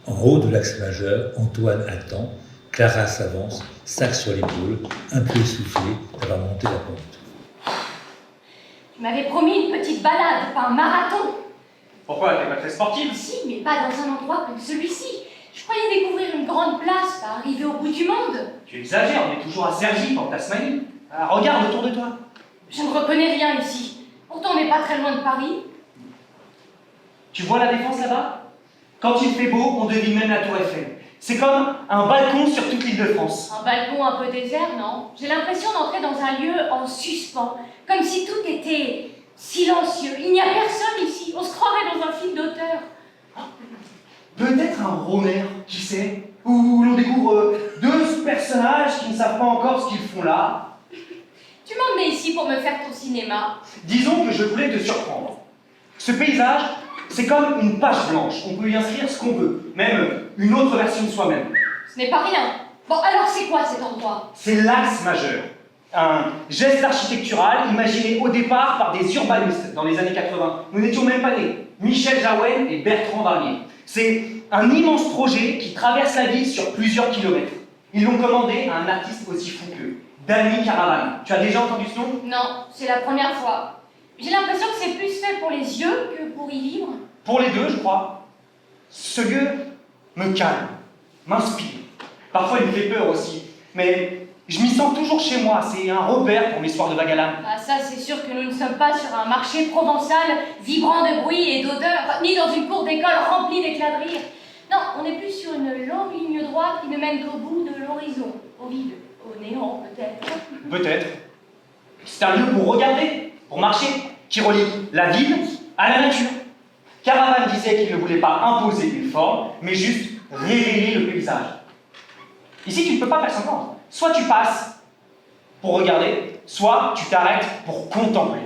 En haut de l'axe majeur, Antoine attend, Clara s'avance, sac sur l'épaule, un peu essoufflée d'avoir monté la pente. Tu m'avais promis une petite balade, pas un marathon. Pourquoi? T'es pas très sportive? Si, mais pas dans un endroit comme celui-ci. Je croyais découvrir une grande place, pas arriver au bout du monde. Tu exagères, on est toujours à Cergy, en Tasmanie. Ah, regarde autour de toi. Je ne reconnais rien ici. Pourtant, on n'est pas très loin de Paris. Tu vois la Défense là-bas? Quand il fait beau, on devine même la Tour Eiffel. C'est comme un balcon sur toute l'île de France. Un balcon un peu désert, non? J'ai l'impression d'entrer dans un lieu en suspens, comme si tout était silencieux. Il n'y a personne ici. On se croirait dans un film d'auteur. Peut-être un romain, qui sait? Où l'on découvre deux personnages qui ne savent pas encore ce qu'ils font là. Tu m'emmenais ici pour me faire ton cinéma. Disons que je voulais te surprendre. Ce paysage, c'est comme une page blanche. On peut y inscrire ce qu'on veut, même une autre version de soi-même. Ce n'est pas rien. Bon, alors c'est quoi cet endroit? C'est l'axe majeur. Un geste architectural imaginé au départ par des urbanistes dans les années 80. Nous n'étions même pas nés. Michel Jaouen et Bertrand Varnier. C'est un immense projet qui traverse la ville sur plusieurs kilomètres. Ils l'ont commandé à un artiste aussi fou qu'eux, Dany Caravane. Tu as déjà entendu ce nom? Non, c'est la première fois. J'ai l'impression que c'est plus fait pour les yeux que pour y vivre. Pour les deux, je crois. Ce lieu me calme, m'inspire. Parfois, il me fait peur aussi. Mais je m'y sens toujours chez moi. C'est un repère pour mes soirs de vague à l'âme. Ah, ça, c'est sûr que nous ne sommes pas sur un marché provençal vibrant de bruit et d'odeur, ni dans une cour d'école remplie d'éclats de rire. Non, on est plus sur une longue ligne droite qui ne mène qu'au bout de l'horizon, au vide, au néant peut-être. Peut-être. C'est un lieu pour regarder, pour marcher, qui relie la ville à la nature. Caravane disait qu'il ne voulait pas imposer une forme, mais juste révéler le paysage. Ici, tu ne peux pas faire semblant. Soit tu passes pour regarder, soit tu t'arrêtes pour contempler.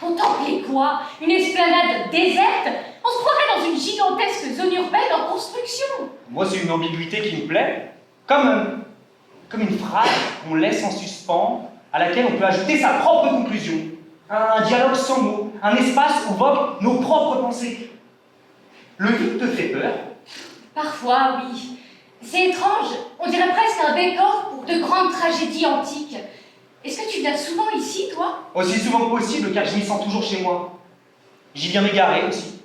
Contempler quoi? Une esplanade déserte? On se croirait dans une gigantesque zone urbaine en construction. Moi, c'est une ambiguïté qui me plaît. Comme une phrase qu'on laisse en suspens, à laquelle on peut ajouter sa propre conclusion. Un dialogue sans mots, un espace où voguent nos propres pensées. Le vide te fait peur? Parfois, oui. C'est étrange. On dirait presque un décor pour de grandes tragédies antiques. Est-ce que tu viens souvent ici, toi? Aussi souvent que possible, car je m'y sens toujours chez moi. J'y viens m'égarer aussi.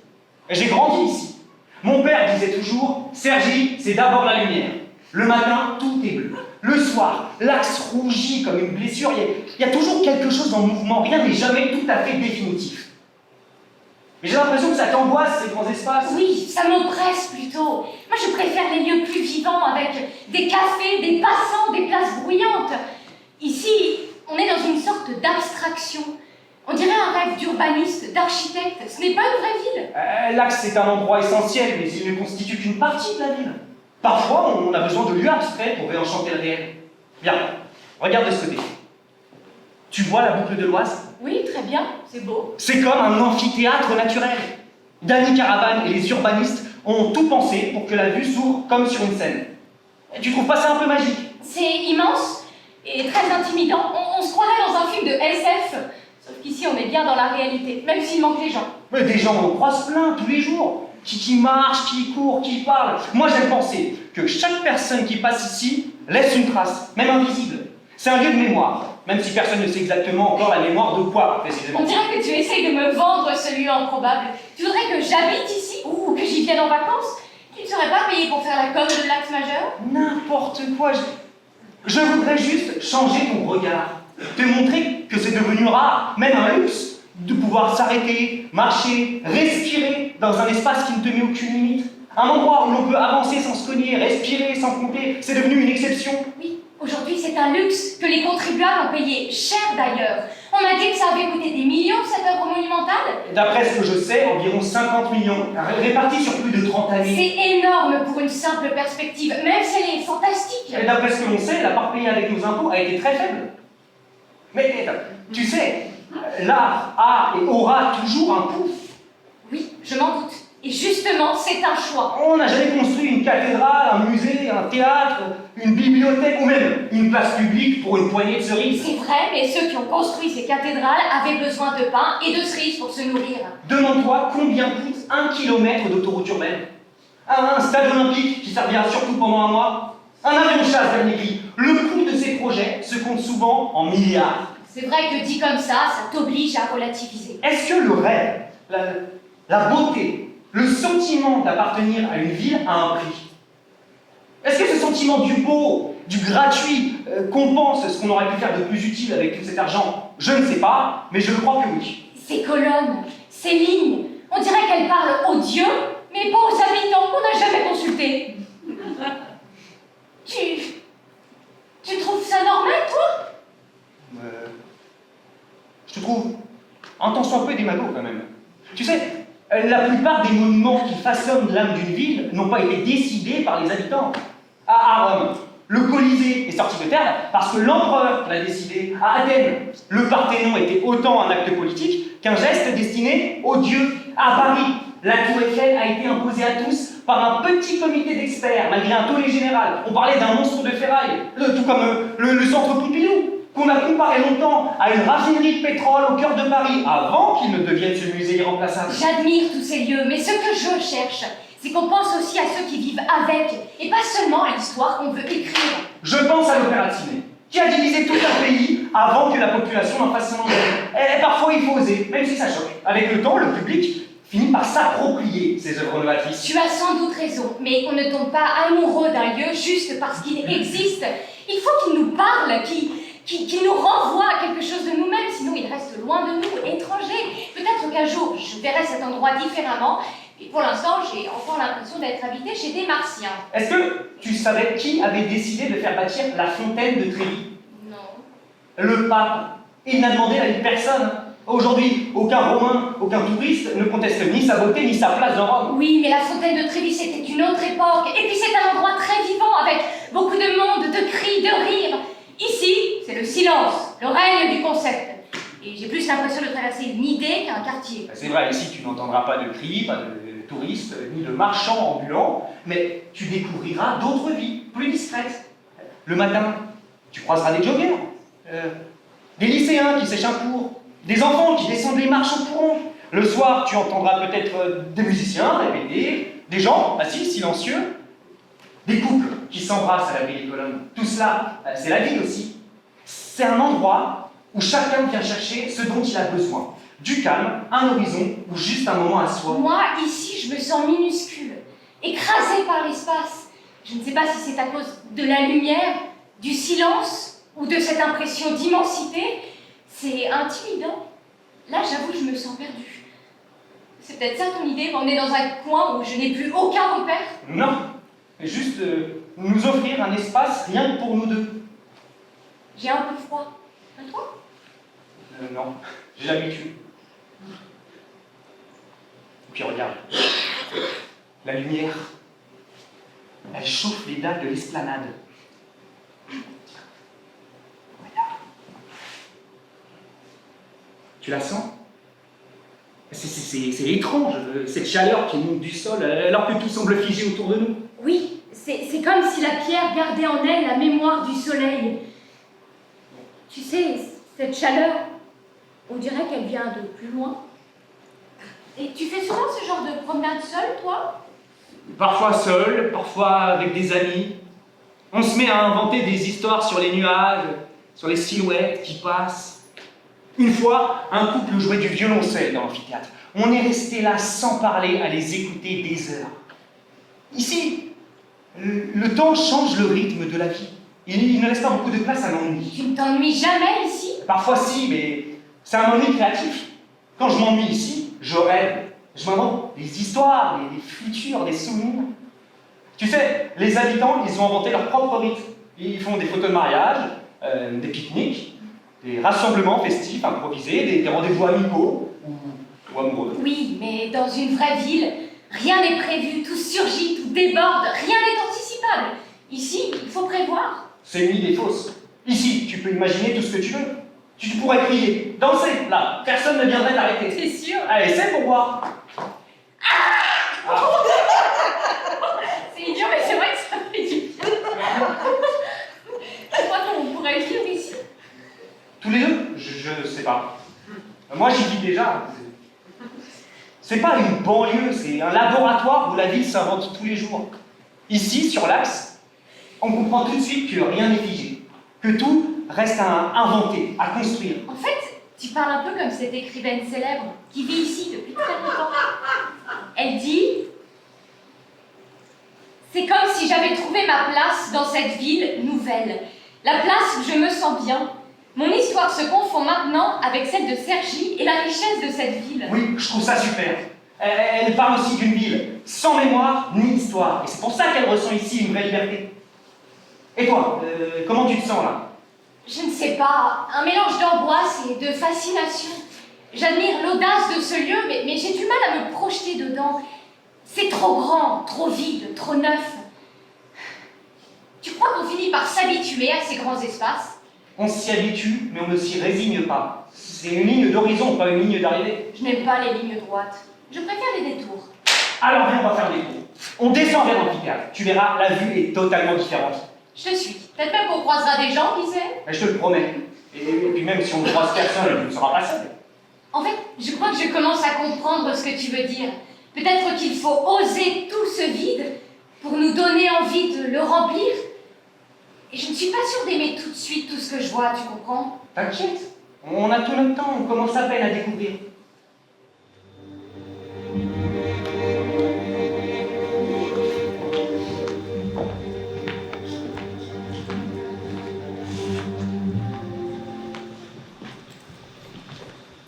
J'ai grandi ici. Mon père disait toujours, Cergy, c'est d'abord la lumière. Le matin, tout est bleu. Le soir, l'axe rougit comme une blessure. Il y a toujours quelque chose en mouvement. Rien n'est jamais tout à fait définitif. Mais j'ai l'impression que ça t'angoisse, ces grands espaces. Oui, ça m'oppresse plutôt. Moi, je préfère les lieux plus vivants, avec des cafés, des passants, des places bruyantes. Ici, on est dans une sorte d'abstraction. On dirait un rêve d'urbaniste, d'architecte. Ce n'est pas une vraie ville. L'axe est un endroit essentiel, mais il ne constitue qu'une partie de la ville. Parfois, on a besoin de lieux abstraits pour réenchanter le réel. Viens, regarde de ce côté. Tu vois la boucle de l'Oise? Oui, très bien, c'est beau. C'est comme un amphithéâtre naturel. Dany Caravane et les urbanistes ont tout pensé pour que la vue s'ouvre comme sur une scène. Tu trouves pas ça un peu magique? C'est immense et très intimidant. On se croirait dans un film de SF. Sauf qu'ici, on est bien dans la réalité, même s'il manque les gens. Mais des gens, on croise plein tous les jours. Qui marche, qui court, qui parle. Moi, j'aime penser que chaque personne qui passe ici laisse une trace, même invisible. C'est un lieu de mémoire, même si personne ne sait exactement encore la mémoire de quoi, précisément. On dirait que tu essayes de me vendre ce lieu improbable. Tu voudrais que j'habite ici ou que j'y vienne en vacances? Tu ne serais pas payé pour faire la com de l'axe majeur? N'importe quoi. Je voudrais juste changer ton regard. Te montrer que c'est devenu rare, même un luxe, de pouvoir s'arrêter, marcher, respirer dans un espace qui ne te met aucune limite. Un endroit où l'on peut avancer sans se cogner, respirer sans compter, c'est devenu une exception. Oui, Aujourd'hui, c'est un luxe que les contribuables ont payé cher d'ailleurs. On m'a dit que ça avait coûté des millions, cette œuvre monumentale. D'après ce que je sais, environ 50 millions, répartis sur plus de 30 années. C'est énorme pour une simple perspective, même si elle est fantastique. Et d'après ce que l'on sait, la part payée avec nos impôts a été très faible. Mais tu sais, l'art a et aura toujours un coût. Oui, je m'en doute. Et justement, c'est un choix. On n'a jamais construit une cathédrale, un musée, un théâtre, une bibliothèque ou même une place publique pour une poignée de cerises. C'est vrai, mais ceux qui ont construit ces cathédrales avaient besoin de pain et de cerises pour se nourrir. Demande-toi combien coûte 1 kilomètre d'autoroute urbaine. Un stade olympique qui servira surtout pendant un mois. Un avion de chasse dernier cri. Le coût de ces projets se compte souvent en milliards. C'est vrai que dit comme ça t'oblige à relativiser. Est-ce que le rêve, la beauté, le sentiment d'appartenir à une ville a un prix? Est-ce que ce sentiment du beau, du gratuit, compense ce qu'on aurait pu faire de plus utile avec tout cet argent? Je ne sais pas, mais je crois que oui. Ces colonnes, ces lignes, on dirait qu'elles parlent aux dieux, mais pas aux habitants qu'on n'a jamais consultés. Tu trouves ça normal, toi? Je te trouve un tant soit peu démago quand même. Tu sais, la plupart des monuments qui façonnent l'âme d'une ville n'ont pas été décidés par les habitants. À Rome, le Colisée est sorti de terre parce que l'empereur l'a décidé. À Athènes, le Parthénon était autant un acte politique qu'un geste destiné aux dieux. À Paris, la tour Eiffel a été imposée à tous par un petit comité d'experts, malgré un tollé général. On parlait d'un monstre de ferraille, tout comme le centre Pompidou, qu'on a comparé longtemps à une raffinerie de pétrole au cœur de Paris, avant qu'il ne devienne ce musée irremplaçable. J'admire tous ces lieux, mais ce que je cherche, c'est qu'on pense aussi à ceux qui vivent avec, et pas seulement à l'histoire qu'on veut écrire. Je pense à l'Opéra de Ciné, qui a divisé tout un pays avant que la population en fasse son envie. Et parfois il faut oser, même si ça choque. Avec le temps, le public finit par s'approprier ces œuvres novatrices. Tu as sans doute raison, mais on ne tombe pas amoureux d'un lieu juste parce qu'il existe. Il faut qu'il nous parle, qu'il nous renvoie à quelque chose de nous-mêmes, sinon il reste loin de nous, étranger. Peut-être qu'un jour, je verrai cet endroit différemment, et pour l'instant, j'ai encore l'impression d'être habité chez des Martiens. Est-ce que tu savais qui avait décidé de faire bâtir la fontaine de Trévi? Non. Le pape. Il n'a demandé l'avis de personne. Aujourd'hui, aucun Romain, aucun touriste ne conteste ni sa beauté ni sa place dans Rome. Oui, mais la fontaine de Trévi, c'était une autre époque, et puis c'est un endroit très vivant, avec beaucoup de monde, de cris, de rires. Ici, c'est le silence, le règne du concept. Et j'ai plus l'impression de traverser une idée qu'un quartier. C'est vrai, ici tu n'entendras pas de cris, pas de touristes, ni de marchands ambulants, mais tu découvriras d'autres vies, plus discrètes. Le matin, tu croiseras des joggers, des lycéens qui sèchent un cours, des enfants qui descendent les marches en courant. Le soir, tu entendras peut-être des musiciens répéter, des gens assis silencieux, des couples qui s'embrassent à l'abri des colonnes. Tout cela, c'est la ville aussi. C'est un endroit où chacun vient chercher ce dont il a besoin. Du calme, un horizon ou juste un moment à soi. Moi, ici, je me sens minuscule, écrasée par l'espace. Je ne sais pas si c'est à cause de la lumière, du silence ou de cette impression d'immensité. C'est intimidant. Là, j'avoue, je me sens perdue. C'est peut-être ça ton idée, m'emmener dans un coin où je n'ai plus aucun repère? Non, juste nous offrir un espace rien que pour nous deux. J'ai un peu froid. Et toi? Non, j'ai l'habitude. Et puis regarde, la lumière, elle chauffe les dalles de l'esplanade. Regarde. Tu la sens? C'est étrange, cette chaleur qui monte du sol alors que tout semble figé autour de nous. Oui, c'est comme si la pierre gardait en elle la mémoire du soleil. Tu sais, cette chaleur, on dirait qu'elle vient de plus loin. Et tu fais souvent ce genre de promenade seule, toi? Parfois seul, parfois avec des amis. On se met à inventer des histoires sur les nuages, sur les silhouettes qui passent. Une fois, un couple jouait du violoncelle dans l'amphithéâtre. On est resté là sans parler à les écouter des heures. Ici, le temps change le rythme de la vie. Il ne laisse pas beaucoup de place à l'ennui. Tu ne t'ennuies jamais ici? Parfois si, mais c'est un ennui créatif. Quand je m'ennuie ici, je rêve. Je m'invente des histoires, des futurs, des souvenirs. Tu sais, les habitants, ils ont inventé leur propre rythme. Ils font des photos de mariage, des pique-niques, des rassemblements festifs improvisés, des rendez-vous amicaux ou amoureux. Oui, mais dans une vraie ville, rien n'est prévu, tout surgit, tout déborde, rien n'est anticipable. Ici, il faut prévoir. C'est une idée fausse. Ici, tu peux imaginer tout ce que tu veux. Tu pourrais crier, danser, là, personne ne viendrait t'arrêter. C'est sûr. Allez, c'est pour voir. C'est idiot, mais c'est vrai que ça fait du bien. Je crois qu'on pourrait vivre ici. Tous les deux? Je sais pas. Moi, j'y vis déjà. C'est pas une banlieue, c'est un laboratoire où la ville s'invente tous les jours. Ici, sur l'Axe, on comprend tout de suite que rien n'est figé, que tout reste à inventer, à construire. En fait, tu parles un peu comme cette écrivaine célèbre qui vit ici depuis très longtemps. Elle dit: c'est comme si j'avais trouvé ma place dans cette ville nouvelle. La place où je me sens bien. Mon histoire se confond maintenant avec celle de Cergy et la richesse de cette ville. Oui, je trouve ça super. Elle parle aussi d'une ville sans mémoire ni histoire. Et c'est pour ça qu'elle ressent ici une vraie liberté. Et toi, comment tu te sens là? Je ne sais pas, un mélange d'angoisse et de fascination. J'admire l'audace de ce lieu, mais j'ai du mal à me projeter dedans. C'est trop grand, trop vide, trop neuf. Tu crois qu'on finit par s'habituer à ces grands espaces? On s'y habitue, mais on ne s'y résigne pas. C'est une ligne d'horizon, pas une ligne d'arrivée. Je n'aime pas les lignes droites. Je préfère les détours. Alors viens, on va faire des tours. On descend vers l'amphithéâtre. Tu verras, la vue est totalement différente. Je te suis. Peut-être même qu'on croisera des gens, qui sait? Mais je te le promets. Et puis même si on ne croise personne, tu ne seras pas seul. En fait, je crois que je commence à comprendre ce que tu veux dire. Peut-être qu'il faut oser tout ce vide pour nous donner envie de le remplir. Et je ne suis pas sûre d'aimer tout de suite tout ce que je vois, tu comprends? T'inquiète, on a tout notre temps, on commence à peine à découvrir.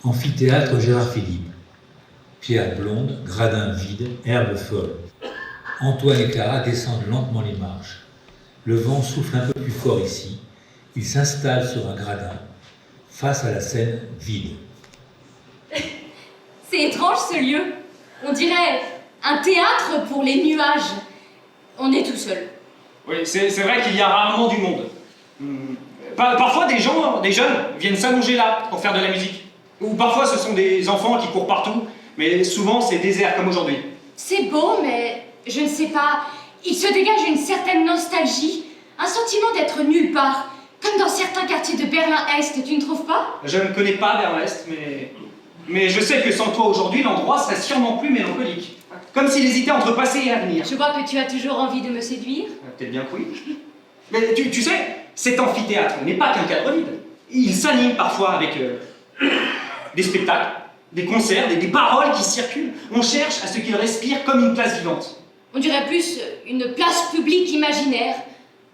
Amphithéâtre Gérard Philippe. Pierre blonde, gradin vide, herbe folle. Antoine et Clara descendent lentement les marches. Le vent souffle un peu plus fort ici. Ils s'installent sur un gradin, face à la scène vide. C'est étrange ce lieu. On dirait un théâtre pour les nuages. On est tout seul. Oui, c'est vrai qu'il y a rarement du monde. Parfois, des jeunes, viennent s'allonger là pour faire de la musique. Ou parfois, ce sont des enfants qui courent partout, mais souvent, c'est désert comme aujourd'hui. C'est beau, mais je ne sais pas. Il se dégage une certaine nostalgie, un sentiment d'être nulle part, comme dans certains quartiers de Berlin-Est, tu ne trouves pas? Je ne connais pas Berlin-Est, mais je sais que sans toi aujourd'hui, l'endroit serait sûrement plus mélancolique. Comme s'il hésitait entre passé et avenir. Je vois que tu as toujours envie de me séduire. Peut-être bien que oui. Mais tu sais, cet amphithéâtre n'est pas qu'un cadre vide. Il s'anime parfois avec des spectacles, des concerts, des paroles qui circulent. On cherche à ce qu'il respire comme une place vivante. On dirait plus une place publique imaginaire.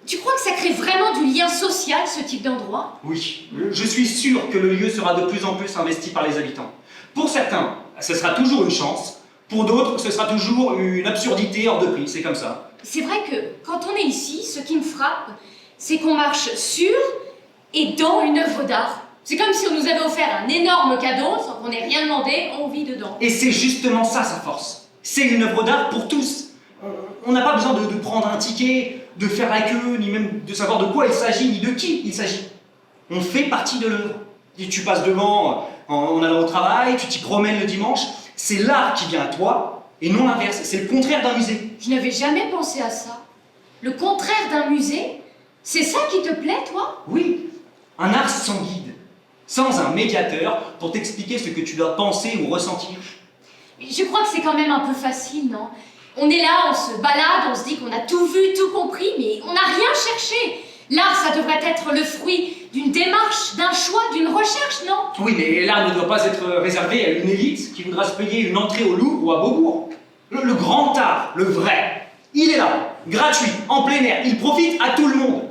Tu crois que ça crée vraiment du lien social, ce type d'endroit? Oui, je suis sûr que le lieu sera de plus en plus investi par les habitants. Pour certains, ce sera toujours une chance. Pour d'autres, ce sera toujours une absurdité hors de prix. C'est comme ça. C'est vrai que quand on est ici, ce qui me frappe, c'est qu'on marche sur et dans une œuvre d'art. C'est comme si on nous avait offert un énorme cadeau, sans qu'on ait rien demandé, on vit dedans. Et c'est justement ça sa force. C'est une œuvre d'art pour tous. On n'a pas besoin de prendre un ticket, de faire la queue, ni même de savoir de quoi il s'agit, ni de qui il s'agit. On fait partie de l'œuvre. Et tu passes devant en allant au travail, tu t'y promènes le dimanche. C'est l'art qui vient à toi, et non l'inverse. C'est le contraire d'un musée. Je n'avais jamais pensé à ça. Le contraire d'un musée, c'est ça qui te plaît, toi? Oui, un art sans guide, sans un médiateur pour t'expliquer ce que tu dois penser ou ressentir. Je crois que c'est quand même un peu facile, non? On est là, on se balade, on se dit qu'on a tout vu, tout compris, mais on n'a rien cherché. L'art, ça devrait être le fruit d'une démarche, d'un choix, d'une recherche, non? Oui, mais l'art ne doit pas être réservé à une élite qui voudra se payer une entrée au Louvre ou à Beaubourg. Le grand art, le vrai, il est là, gratuit, en plein air, il profite à tout le monde.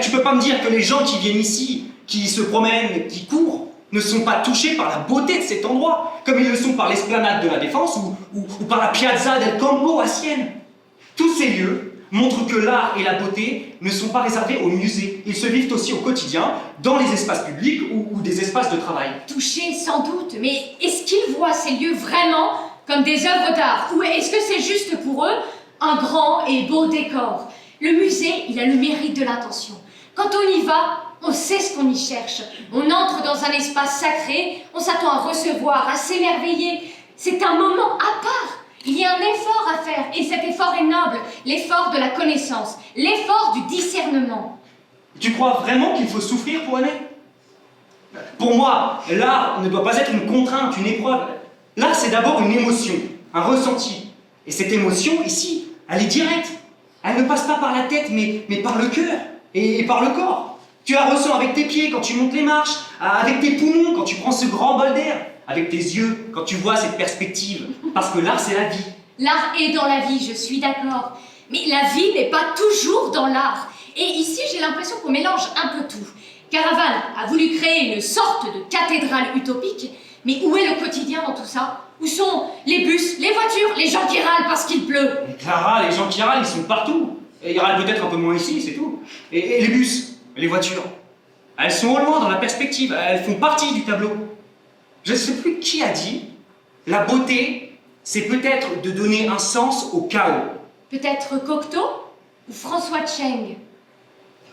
Tu peux pas me dire que les gens qui viennent ici, qui se promènent, qui courent, ne sont pas touchés par la beauté de cet endroit, comme ils le sont par l'esplanade de la Défense ou par la Piazza del Campo à Sienne. Tous ces lieux montrent que l'art et la beauté ne sont pas réservés aux musées. Ils se vivent aussi au quotidien, dans les espaces publics ou des espaces de travail. Touchés, sans doute, mais est-ce qu'ils voient ces lieux vraiment comme des œuvres d'art? Ou est-ce que c'est juste pour eux un grand et beau décor? Le musée, il a le mérite de l'intention. Quand on y va, on sait ce qu'on y cherche. On entre dans un espace sacré, on s'attend à recevoir, à s'émerveiller. C'est un moment à part. Il y a un effort à faire, et cet effort est noble, l'effort de la connaissance, l'effort du discernement. Tu crois vraiment qu'il faut souffrir pour aimer? Pour moi, l'art ne doit pas être une contrainte, une épreuve. L'art, c'est d'abord une émotion, un ressenti. Et cette émotion, ici, elle est directe. Elle ne passe pas par la tête, mais par le cœur et par le corps. Tu la ressens avec tes pieds quand tu montes les marches, avec tes poumons quand tu prends ce grand bol d'air, avec tes yeux quand tu vois cette perspective. Parce que l'art, c'est la vie. L'art est dans la vie, je suis d'accord. Mais la vie n'est pas toujours dans l'art. Et ici, j'ai l'impression qu'on mélange un peu tout. Caravane a voulu créer une sorte de cathédrale utopique, mais où est le quotidien dans tout ça? Où sont les bus, les voitures, les gens qui râlent parce qu'il pleut? Mais Clara, les gens qui râlent, ils sont partout. Et ils râlent peut-être un peu moins ici, c'est tout. Et les bus, les voitures, elles sont au loin dans la perspective, elles font partie du tableau. Je ne sais plus qui a dit, la beauté, c'est peut-être de donner un sens au chaos. Peut-être Cocteau ou François Cheng.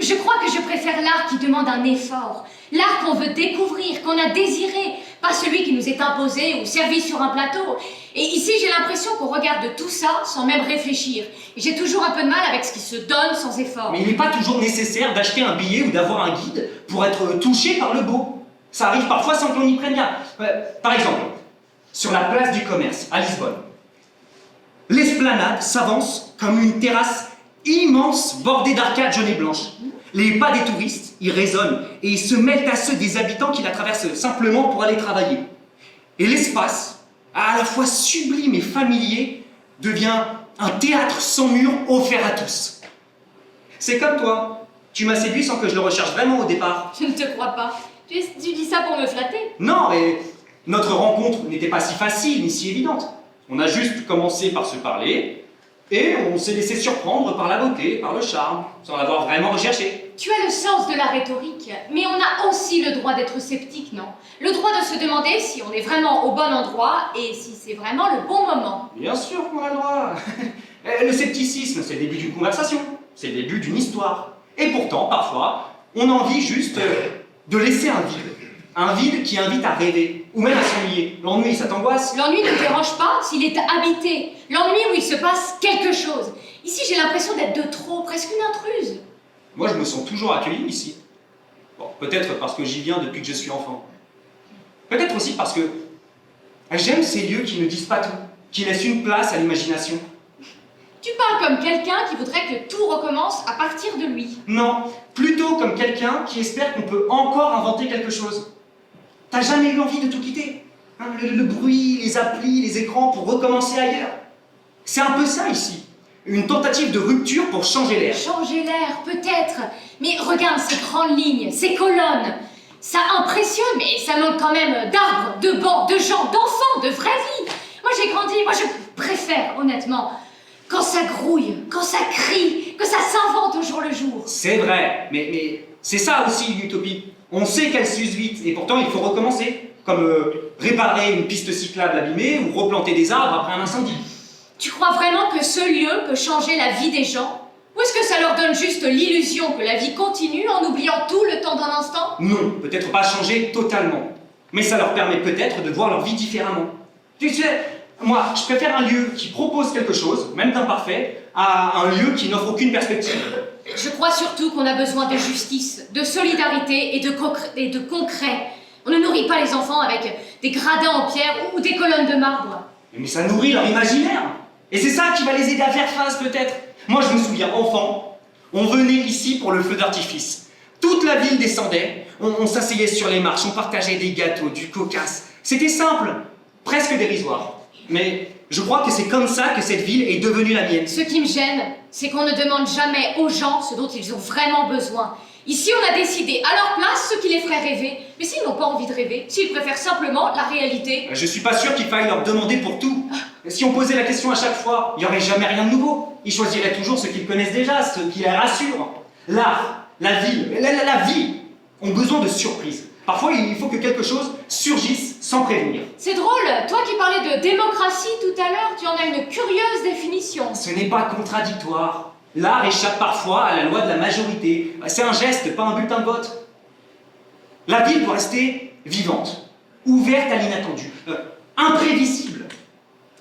Je crois que je préfère l'art qui demande un effort. L'art qu'on veut découvrir, qu'on a désiré, pas celui qui nous est imposé ou servi sur un plateau. Et ici, j'ai l'impression qu'on regarde tout ça sans même réfléchir. Et j'ai toujours un peu de mal avec ce qui se donne sans effort. Mais il n'est pas toujours nécessaire d'acheter un billet ou d'avoir un guide pour être touché par le beau. Ça arrive parfois sans qu'on y prenne bien. Par exemple, sur la place du commerce, à Lisbonne, l'esplanade s'avance comme une terrasse immense bordée d'arcades jaunes et blanches. Les pas des touristes y résonnent et ils se mêlent à ceux des habitants qui la traversent simplement pour aller travailler. Et l'espace, à la fois sublime et familier, devient un théâtre sans mur offert à tous. C'est comme toi. Tu m'as séduit sans que je le recherche vraiment au départ. Je ne te crois pas. Tu dis ça pour me flatter? Non, mais notre rencontre n'était pas si facile ni si évidente. On a juste commencé par se parler et on s'est laissé surprendre par la beauté, par le charme, sans l'avoir vraiment recherché. Tu as le sens de la rhétorique, mais on a aussi le droit d'être sceptique, non? Le droit de se demander si on est vraiment au bon endroit et si c'est vraiment le bon moment. Bien sûr qu'on a le droit. Le scepticisme, c'est le début d'une conversation, c'est le début d'une histoire. Et pourtant, parfois, on a envie juste de laisser un vide qui invite à rêver, ou même à s'ennuyer. L'ennui, ça t'angoisse? L'ennui ne te dérange pas s'il est habité. L'ennui où il se passe quelque chose. Ici, j'ai l'impression d'être de trop, presque une intruse. Moi, je me sens toujours accueilli ici. Bon, peut-être parce que j'y viens depuis que je suis enfant. Peut-être aussi parce que j'aime ces lieux qui ne disent pas tout, qui laissent une place à l'imagination. Tu parles comme quelqu'un qui voudrait que tout recommence à partir de lui. Non, plutôt comme quelqu'un qui espère qu'on peut encore inventer quelque chose. T'as jamais eu envie de tout quitter, hein, le bruit, les applis, les écrans pour recommencer ailleurs. C'est un peu ça ici. Une tentative de rupture pour changer l'air. Changer l'air, peut-être. Mais regarde ces grandes lignes, ces colonnes. Ça impressionne, mais ça manque quand même d'arbres, de bancs, de gens, d'enfants, de vraie vie. Moi j'ai grandi, moi je préfère, honnêtement, quand ça grouille, quand ça crie, que ça s'invente au jour le jour. C'est vrai, mais c'est ça aussi une utopie. On sait qu'elle s'use vite, et pourtant il faut recommencer. Comme réparer une piste cyclable abîmée ou replanter des arbres après un incendie. Tu crois vraiment que ce lieu peut changer la vie des gens? Ou est-ce que ça leur donne juste l'illusion que la vie continue en oubliant tout le temps d'un instant? Non, peut-être pas changer totalement. Mais ça leur permet peut-être de voir leur vie différemment. Tu sais, moi, je préfère un lieu qui propose quelque chose, même d'imparfait, à un lieu qui n'offre aucune perspective. Je crois surtout qu'on a besoin de justice, de solidarité et de concret. On ne nourrit pas les enfants avec des gradins en pierre ou des colonnes de marbre. Mais ça nourrit leur imaginaire. Et c'est ça qui va les aider à faire face, peut-être. Moi, je me souviens, enfant, on venait ici pour le feu d'artifice. Toute la ville descendait, on s'asseyait sur les marches, on partageait des gâteaux, du cocasse. C'était simple, presque dérisoire. Mais je crois que c'est comme ça que cette ville est devenue la mienne. Ce qui me gêne, c'est qu'on ne demande jamais aux gens ce dont ils ont vraiment besoin. Ici, on a décidé à leur place ce qui les ferait rêver. Mais s'ils n'ont pas envie de rêver, s'ils préfèrent simplement la réalité... Je suis pas sûr qu'il faille leur demander pour tout. Si on posait la question à chaque fois, il n'y aurait jamais rien de nouveau. ils choisiraient toujours ceux qu'ils connaissent déjà, ceux qui les rassurent. L'art, la ville, la vie ont besoin de surprises. Parfois, il faut que quelque chose surgisse sans prévenir. C'est drôle, toi qui parlais de démocratie tout à l'heure, tu en as une curieuse définition. Ce n'est pas contradictoire. L'art échappe parfois à la loi de la majorité. C'est un geste, pas un bulletin de vote. La ville doit rester vivante, ouverte à l'inattendu, imprévisible.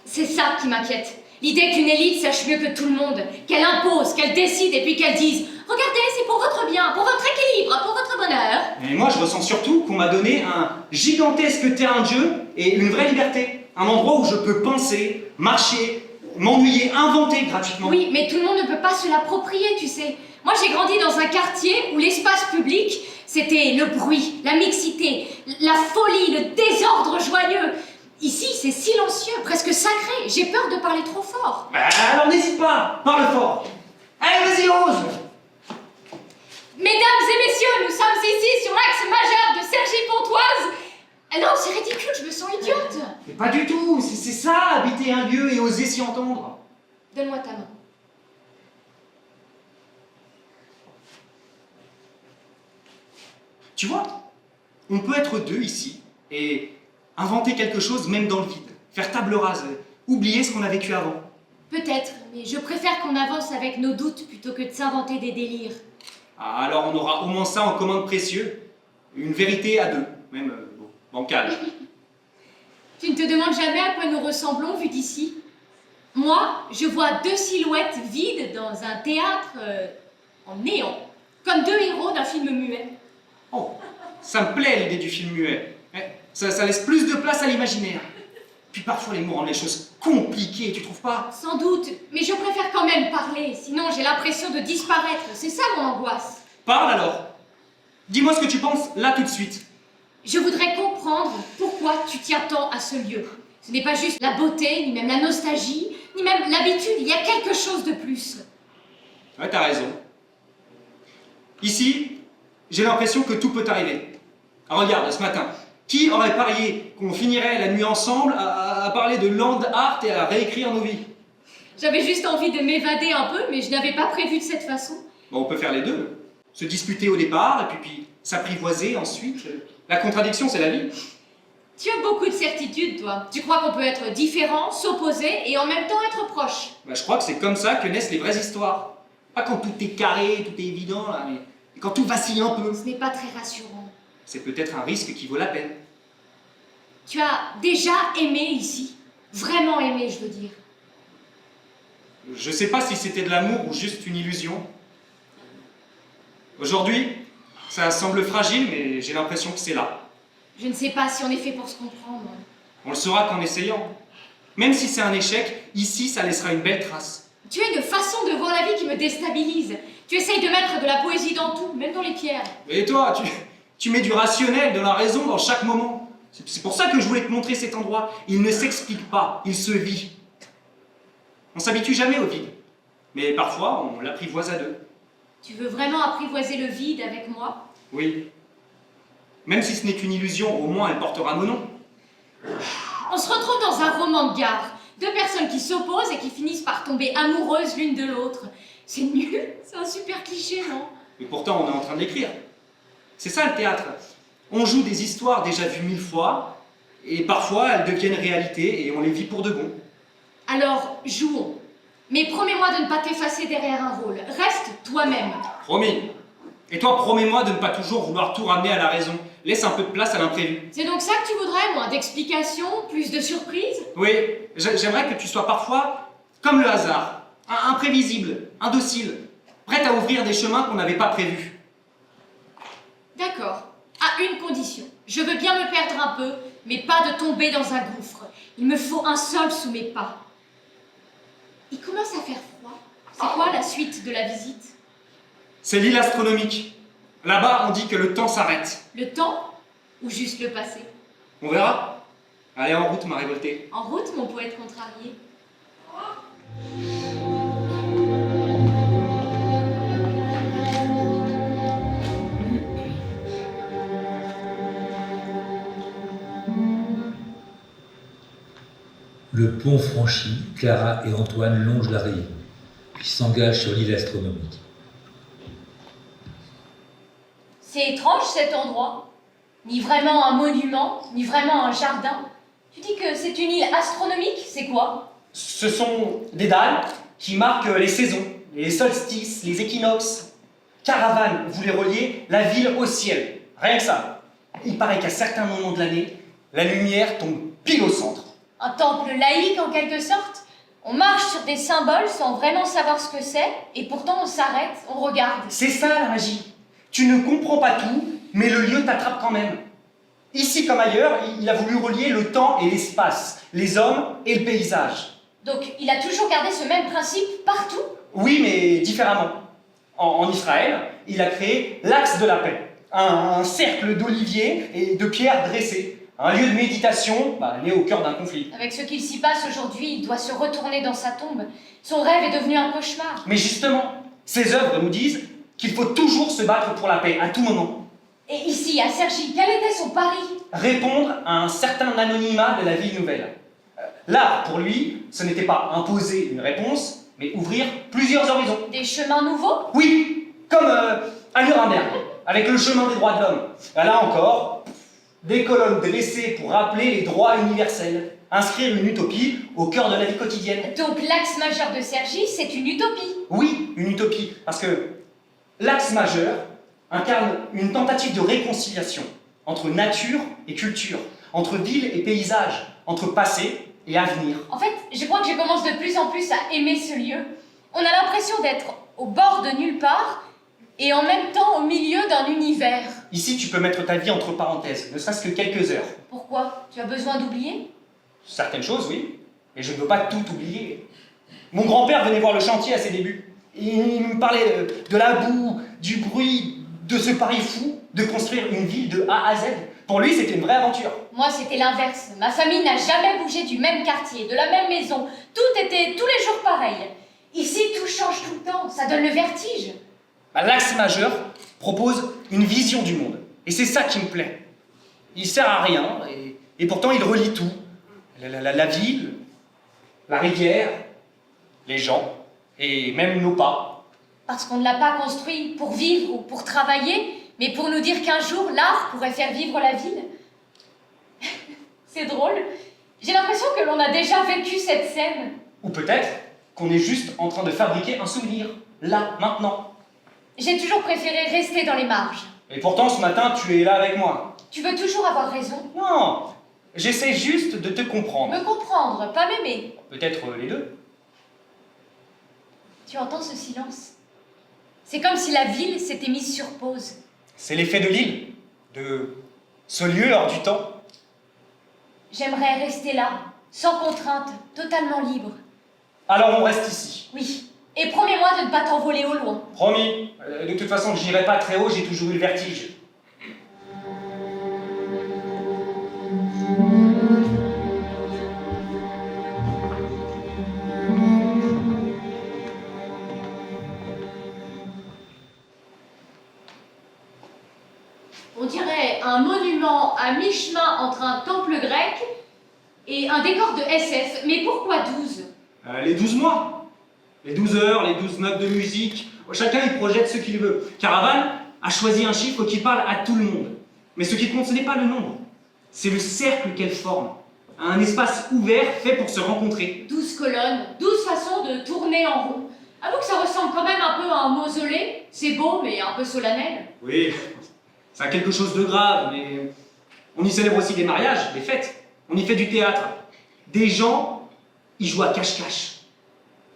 C'est ça qui m'inquiète. L'idée qu'une élite sache mieux que tout le monde, qu'elle impose, qu'elle décide et puis qu'elle dise « Regardez, c'est pour votre bien, pour votre équilibre, pour votre bonheur ». Et moi, je ressens surtout qu'on m'a donné un gigantesque terrain de jeu et une vraie liberté. Un endroit où je peux penser, marcher, m'ennuyer, inventer gratuitement. Oui, mais tout le monde ne peut pas se l'approprier, tu sais. Moi, j'ai grandi dans un quartier où l'espace public, c'était le bruit, la mixité, la folie, le désordre joyeux. Ici, c'est silencieux, presque sacré. J'ai peur de parler trop fort. Alors n'hésite pas, parle fort. Allez, vas-y, ose. Mesdames et messieurs, nous sommes ici sur l'axe majeur de Cergy-Pontoise. Ah non, c'est ridicule, je me sens idiote. Mais pas du tout, c'est ça, habiter un lieu et oser s'y entendre. Donne-moi ta main. Tu vois, on peut être deux ici et inventer quelque chose même dans le vide, faire table rase, oublier ce qu'on a vécu avant. Peut-être, mais je préfère qu'on avance avec nos doutes plutôt que de s'inventer des délires. Ah, alors on aura au moins ça en commun de précieux, une vérité à deux, même bancale. Tu ne te demandes jamais à quoi nous ressemblons vu d'ici? Moi, je vois deux silhouettes vides dans un théâtre en néant, comme deux héros d'un film muet. Oh, ça me plaît l'idée du film muet. Ça laisse plus de place à l'imaginaire. Puis parfois les mots rendent les choses compliquées, tu trouves pas? Sans doute, mais je préfère quand même parler, sinon j'ai l'impression de disparaître, c'est ça mon angoisse. Parle alors. Dis-moi ce que tu penses là tout de suite. Je voudrais comprendre pourquoi tu tiens tant à ce lieu. Ce n'est pas juste la beauté, ni même la nostalgie, ni même l'habitude, il y a quelque chose de plus. Ouais, t'as raison. Ici, j'ai l'impression que tout peut arriver. Ah, regarde, ce matin, qui aurait parié qu'on finirait la nuit ensemble à parler de land art et à réécrire nos vies? J'avais juste envie de m'évader un peu, mais je n'avais pas prévu de cette façon. Bon, on peut faire les deux. Se disputer au départ, et puis s'apprivoiser ensuite. La contradiction, c'est la vie. Tu as beaucoup de certitudes, toi. Tu crois qu'on peut être différent, s'opposer et en même temps être proche. Bah, je crois que c'est comme ça que naissent les vraies histoires. Pas quand tout est carré, tout est évident, là, mais quand tout vacille un peu. Ce n'est pas très rassurant. C'est peut-être un risque qui vaut la peine. Tu as déjà aimé ici. Vraiment aimé, je veux dire. Je sais pas si c'était de l'amour ou juste une illusion. Aujourd'hui, ça semble fragile, mais j'ai l'impression que c'est là. Je ne sais pas si on est fait pour se comprendre. On le saura qu'en essayant. Même si c'est un échec, ici, ça laissera une belle trace. Tu as une façon de voir la vie qui me déstabilise. Tu essayes de mettre de la poésie dans tout, même dans les pierres. Et toi, tu mets du rationnel, de la raison dans chaque moment. C'est pour ça que je voulais te montrer cet endroit. Il ne s'explique pas, il se vit. On s'habitue jamais au vide. Mais parfois, on l'apprivoise à deux. Tu veux vraiment apprivoiser le vide avec moi? Oui. Même si ce n'est qu'une illusion, au moins elle portera nos noms. On se retrouve dans un roman de gare. Deux personnes qui s'opposent et qui finissent par tomber amoureuses l'une de l'autre. C'est nul, c'est un super cliché, non? Mais pourtant, on est en train de l'écrire. C'est ça le théâtre. On joue des histoires déjà vues 1000 fois, et parfois elles deviennent réalité et on les vit pour de bon. Alors, jouons. Mais promets-moi de ne pas t'effacer derrière un rôle. Reste toi-même. Promis. Et toi, promets-moi de ne pas toujours vouloir tout ramener à la raison. Laisse un peu de place à l'imprévu. C'est donc ça que tu voudrais, moins d'explications, plus de surprises? Oui, j'aimerais que tu sois parfois comme le hasard. Imprévisible, indocile, prête à ouvrir des chemins qu'on n'avait pas prévus. D'accord. À une condition. Je veux bien me perdre un peu, mais pas de tomber dans un gouffre. Il me faut un sol sous mes pas. Il commence à faire froid. C'est quoi la suite de la visite? C'est l'île astronomique. Là-bas, on dit que le temps s'arrête. Le temps ou juste le passé? On verra. Allez, en route, ma révoltée. En route, mon poète contrarié. Le pont franchi, Clara et Antoine longent la rive. puis s'engage sur l'île astronomique. C'est étrange cet endroit. Ni vraiment un monument, ni vraiment un jardin. Tu dis que c'est une île astronomique, c'est quoi? Ce sont des dalles qui marquent les saisons, les solstices, les équinoxes. Caravane voulait relier la ville au ciel. Rien que ça. Il paraît qu'à certains moments de l'année, la lumière tombe pile au centre. Un temple laïque en quelque sorte. On marche sur des symboles sans vraiment savoir ce que c'est, et pourtant on s'arrête, on regarde. C'est ça la magie. Tu ne comprends pas tout, mais le lieu t'attrape quand même. Ici comme ailleurs, il a voulu relier le temps et l'espace, les hommes et le paysage. Donc il a toujours gardé ce même principe partout? Oui, mais différemment. En Israël, il a créé l'axe de la paix, un cercle d'oliviers et de pierres dressées, un lieu de méditation né au cœur d'un conflit. Avec ce qu'il s'y passe aujourd'hui, il doit se retourner dans sa tombe. Son rêve est devenu un cauchemar. Mais justement, ces œuvres nous disent qu'il faut toujours se battre pour la paix, à tout moment. Et ici, à Cergy, quel était son pari? Répondre à un certain anonymat de la vie nouvelle. L'art, pour lui, ce n'était pas imposer une réponse, mais ouvrir plusieurs horizons. Des chemins nouveaux? Oui, comme à Nuremberg, avec le chemin des droits de l'homme. Là encore, des colonnes dressées pour rappeler les droits universels, inscrire une utopie au cœur de la vie quotidienne. Donc l'axe majeur de Cergy, c'est une utopie? Oui, une utopie, parce que l'axe majeur incarne une tentative de réconciliation entre nature et culture, entre ville et paysage, entre passé et avenir. En fait, je crois que je commence de plus en plus à aimer ce lieu. On a l'impression d'être au bord de nulle part et en même temps au milieu d'un univers. Ici, tu peux mettre ta vie entre parenthèses, ne serait-ce que quelques heures. Pourquoi? Tu as besoin d'oublier? Certaines choses, oui, mais je ne veux pas tout oublier. Mon grand-père venait voir le chantier à ses débuts. Il me parlait de la boue, du bruit, de ce pari fou de construire une ville de A à Z. Pour lui, c'était une vraie aventure. Moi, c'était l'inverse. Ma famille n'a jamais bougé du même quartier, de la même maison. Tout était tous les jours pareil. Ici, tout change tout le temps. Ça donne le vertige. L'axe majeur propose une vision du monde. Et c'est ça qui me plaît. Il sert à rien, et pourtant il relie tout. La ville, la rivière, les gens, et même nos pas. Parce qu'on ne l'a pas construit pour vivre ou pour travailler, mais pour nous dire qu'un jour, l'art pourrait faire vivre la ville. C'est drôle. J'ai l'impression que l'on a déjà vécu cette scène. Ou peut-être qu'on est juste en train de fabriquer un souvenir, là, maintenant. J'ai toujours préféré rester dans les marges. Et pourtant, ce matin, tu es là avec moi. Tu veux toujours avoir raison. Non, j'essaie juste de te comprendre. Me comprendre, pas m'aimer. Peut-être les deux. Tu entends ce silence? C'est comme si la ville s'était mise sur pause. C'est l'effet de l'île, de ce lieu hors du temps. J'aimerais rester là, sans contrainte, totalement libre. Alors on reste ici. Oui. Et promets-moi de ne pas t'envoler au loin. Promis. De toute façon, je n'irai pas très haut, j'ai toujours eu le vertige. On dirait un monument à mi-chemin entre un temple grec et un décor de SF. Mais pourquoi 12? Les 12 mois. Les 12 heures, les 12 notes de musique. Chacun y projette ce qu'il veut. Caravane a choisi un chiffre qui parle à tout le monde. Mais ce qui compte, ce n'est pas le nombre. C'est le cercle qu'elle forme. Un espace ouvert fait pour se rencontrer. 12 colonnes, 12 façons de tourner en rond. Avoue que ça ressemble quand même un peu à un mausolée. C'est beau, mais un peu solennel. Oui, ça a quelque chose de grave, mais on y célèbre aussi des mariages, des fêtes. On y fait du théâtre. Des gens y jouent à cache-cache.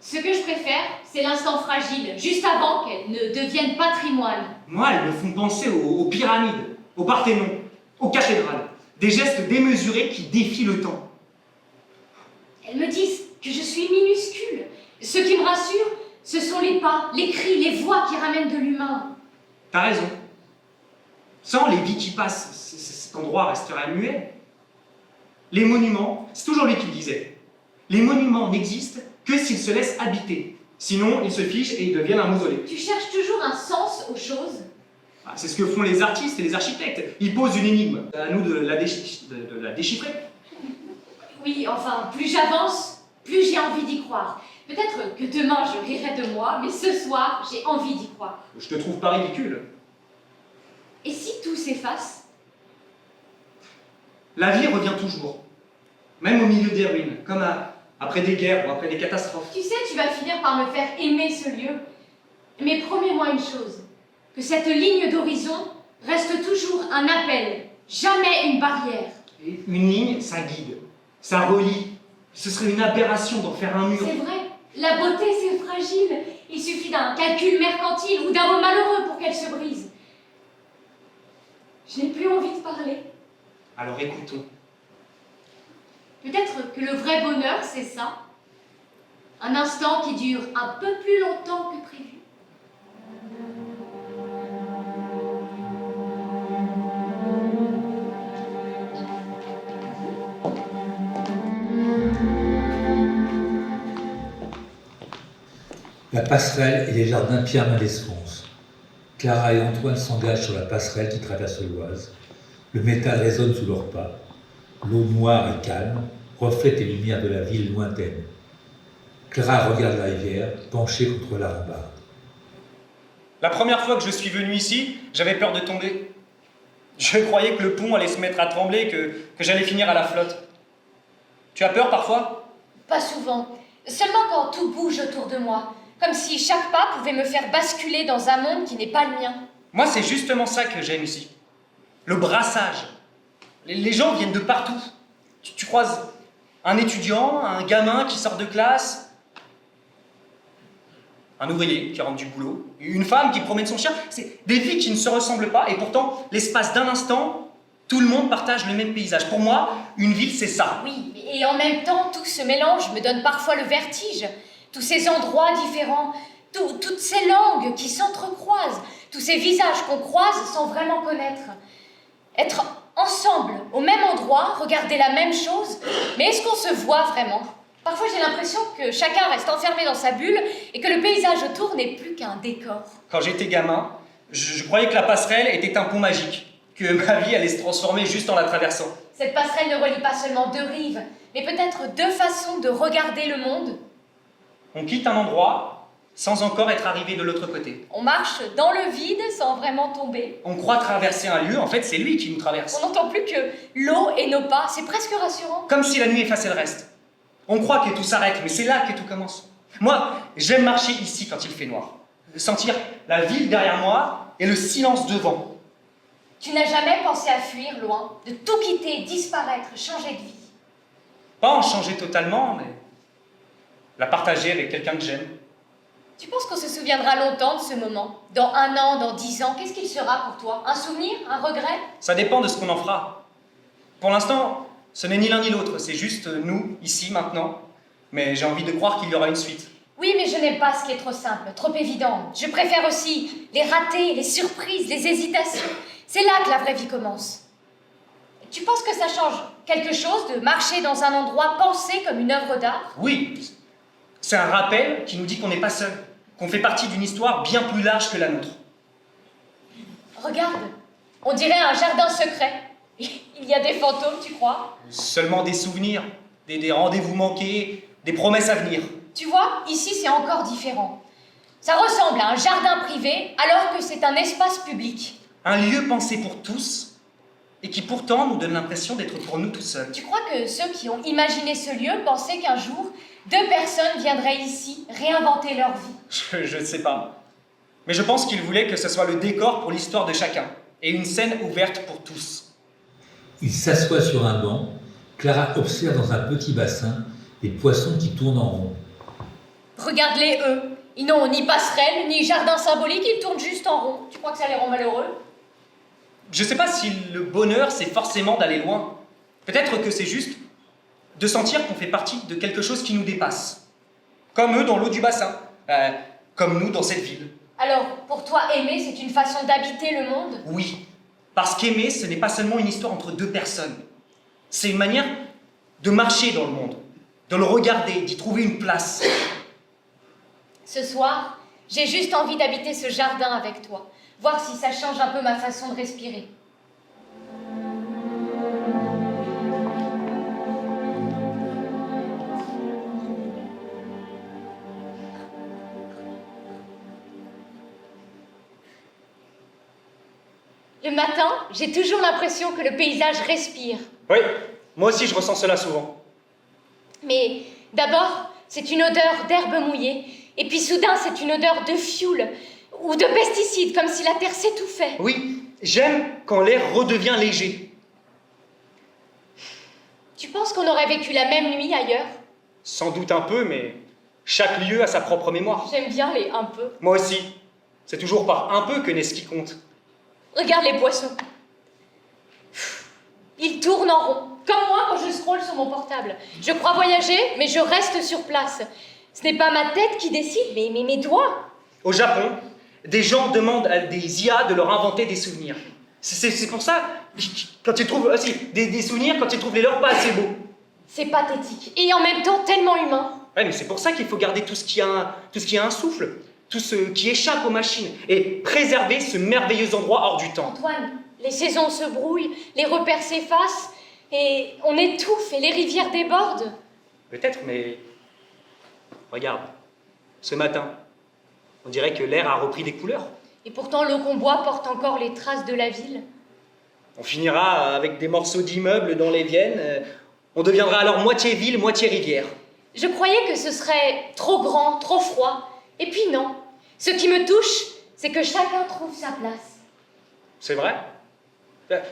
Ce que je préfère, c'est l'instant fragile, juste avant qu'elles ne deviennent patrimoine. Moi, elles me font penser aux pyramides, au Parthénon, aux cathédrales. Des gestes démesurés qui défient le temps. Elles me disent que je suis minuscule. Ce qui me rassure, ce sont les pas, les cris, les voix qui ramènent de l'humain. T'as raison. Sans les vies qui passent, cet endroit resterait muet. Les monuments, c'est toujours lui qui le disait. Les monuments n'existent que s'ils se laissent habiter. Sinon, ils se fichent et ils deviennent un mausolée. Tu cherches toujours un sens aux choses. C'est ce que font les artistes et les architectes. Ils posent une énigme. À nous de la déchiffrer. Oui, enfin, plus j'avance, plus j'ai envie d'y croire. Peut-être que demain je rirai de moi, mais ce soir, j'ai envie d'y croire. Je te trouve pas ridicule. Et si tout s'efface? La vie revient toujours, même au milieu des ruines, comme après des guerres ou après des catastrophes. Tu sais, tu vas finir par me faire aimer ce lieu. Mais promets-moi une chose, que cette ligne d'horizon reste toujours un appel, jamais une barrière. Et une ligne, ça guide, ça relie. Ce serait une aberration d'en faire un mur. C'est vrai, la beauté c'est fragile. Il suffit d'un calcul mercantile ou d'un mot malheureux pour qu'elle se brise. Je n'ai plus envie de parler. Alors écoutons. Peut-être que le vrai bonheur, c'est ça. Un instant qui dure un peu plus longtemps que prévu. La passerelle et les jardins Pierre Mendès France. Clara et Antoine s'engagent sur la passerelle qui traverse l'Oise. Le métal résonne sous leurs pas. L'eau noire et calme reflète les lumières de la ville lointaine. Clara regarde la rivière, penchée contre la rambarde. La première fois que je suis venu ici, j'avais peur de tomber. Je croyais que le pont allait se mettre à trembler, que j'allais finir à la flotte. Tu as peur parfois? Pas souvent. Seulement quand tout bouge autour de moi. Comme si chaque pas pouvait me faire basculer dans un monde qui n'est pas le mien. Moi, c'est justement ça que j'aime ici. Le brassage. Les gens viennent de partout. Tu croises un étudiant, un gamin qui sort de classe, un ouvrier qui rentre du boulot, une femme qui promène son chien. C'est des vies qui ne se ressemblent pas et pourtant, l'espace d'un instant, tout le monde partage le même paysage. Pour moi, une ville, c'est ça. Oui, et en même temps, tout ce mélange me donne parfois le vertige. Tous ces endroits différents, toutes ces langues qui s'entrecroisent, tous ces visages qu'on croise sans vraiment connaître. Être ensemble, au même endroit, regarder la même chose, mais est-ce qu'on se voit vraiment? Parfois j'ai l'impression que chacun reste enfermé dans sa bulle et que le paysage autour n'est plus qu'un décor. Quand j'étais gamin, je croyais que la passerelle était un pont magique, que ma vie allait se transformer juste en la traversant. Cette passerelle ne relie pas seulement deux rives, mais peut-être deux façons de regarder le monde. On quitte un endroit sans encore être arrivé de l'autre côté. On marche dans le vide sans vraiment tomber. On croit traverser un lieu, en fait c'est lui qui nous traverse. On n'entend plus que l'eau et nos pas, c'est presque rassurant. Comme si la nuit effaçait le reste. On croit que tout s'arrête, mais c'est là que tout commence. Moi, j'aime marcher ici quand il fait noir. Sentir la ville derrière moi et le silence devant. Tu n'as jamais pensé à fuir loin, de tout quitter, disparaître, changer de vie? Pas en changer totalement, mais la partager avec quelqu'un que j'aime. Tu penses qu'on se souviendra longtemps de ce moment? Dans 1 an, dans 10 ans, qu'est-ce qu'il sera pour toi? Un souvenir? Un regret? Ça dépend de ce qu'on en fera. Pour l'instant, ce n'est ni l'un ni l'autre, c'est juste nous, ici, maintenant. Mais j'ai envie de croire qu'il y aura une suite. Oui, mais je n'aime pas ce qui est trop simple, trop évident. Je préfère aussi les ratés, les surprises, les hésitations. C'est là que la vraie vie commence. Tu penses que ça change quelque chose de marcher dans un endroit pensé comme une œuvre d'art? Oui, c'est un rappel qui nous dit qu'on n'est pas seul, qu'on fait partie d'une histoire bien plus large que la nôtre. Regarde, on dirait un jardin secret. Il y a des fantômes, tu crois? Seulement des souvenirs, des rendez-vous manqués, des promesses à venir. Tu vois, ici c'est encore différent. Ça ressemble à un jardin privé alors que c'est un espace public. Un lieu pensé pour tous et qui pourtant nous donne l'impression d'être pour nous tout seuls. Tu crois que ceux qui ont imaginé ce lieu pensaient qu'un jour, 2 personnes viendraient ici réinventer leur vie? Je ne sais pas. Mais je pense qu'ils voulaient que ce soit le décor pour l'histoire de chacun et une scène ouverte pour tous. Il s'assoit sur un banc. Clara observe dans un petit bassin les poissons qui tournent en rond. Regarde-les eux. Ils n'ont ni passerelle, ni jardin symbolique, ils tournent juste en rond. Tu crois que ça les rend malheureux? Je ne sais pas si le bonheur, c'est forcément d'aller loin. Peut-être que c'est juste de sentir qu'on fait partie de quelque chose qui nous dépasse. Comme eux dans l'eau du bassin. Comme nous dans cette ville. Alors, pour toi, aimer, c'est une façon d'habiter le monde? Oui. Parce qu'aimer, ce n'est pas seulement une histoire entre 2 personnes. C'est une manière de marcher dans le monde. De le regarder, d'y trouver une place. Ce soir, j'ai juste envie d'habiter ce jardin avec toi. Voir si ça change un peu ma façon de respirer. Le matin, j'ai toujours l'impression que le paysage respire. Oui, moi aussi je ressens cela souvent. Mais d'abord, c'est une odeur d'herbe mouillée, et puis soudain, c'est une odeur de fioul ou de pesticides, comme si la terre s'étouffait. Oui, j'aime quand l'air redevient léger. Tu penses qu'on aurait vécu la même nuit ailleurs? Sans doute un peu, mais chaque lieu a sa propre mémoire. J'aime bien les un peu. Moi aussi. C'est toujours par un peu que naît ce qui compte. Regarde les poissons. Ils tournent en rond, comme moi quand je scrolle sur mon portable. Je crois voyager, mais je reste sur place. Ce n'est pas ma tête qui décide, mais mes doigts. Au Japon, des gens demandent à des IA de leur inventer des souvenirs. C'est pour ça, quand ils trouvent des souvenirs, quand ils trouvent les leurs pas assez beaux. C'est pathétique, et en même temps tellement humain. Ouais, mais c'est pour ça qu'il faut garder tout ce qui a un souffle, tout ce qui échappe aux machines, et préserver ce merveilleux endroit hors du temps. Antoine, les saisons se brouillent, les repères s'effacent, et on étouffe, et les rivières débordent. Peut-être, mais... Regarde, ce matin, on dirait que l'air a repris des couleurs. Et pourtant, l'eau qu'on boit porte encore les traces de la ville. On finira avec des morceaux d'immeubles dans les Viennes. On deviendra alors moitié ville, moitié rivière. Je croyais que ce serait trop grand, trop froid. Et puis non. Ce qui me touche, c'est que chacun trouve sa place. C'est vrai.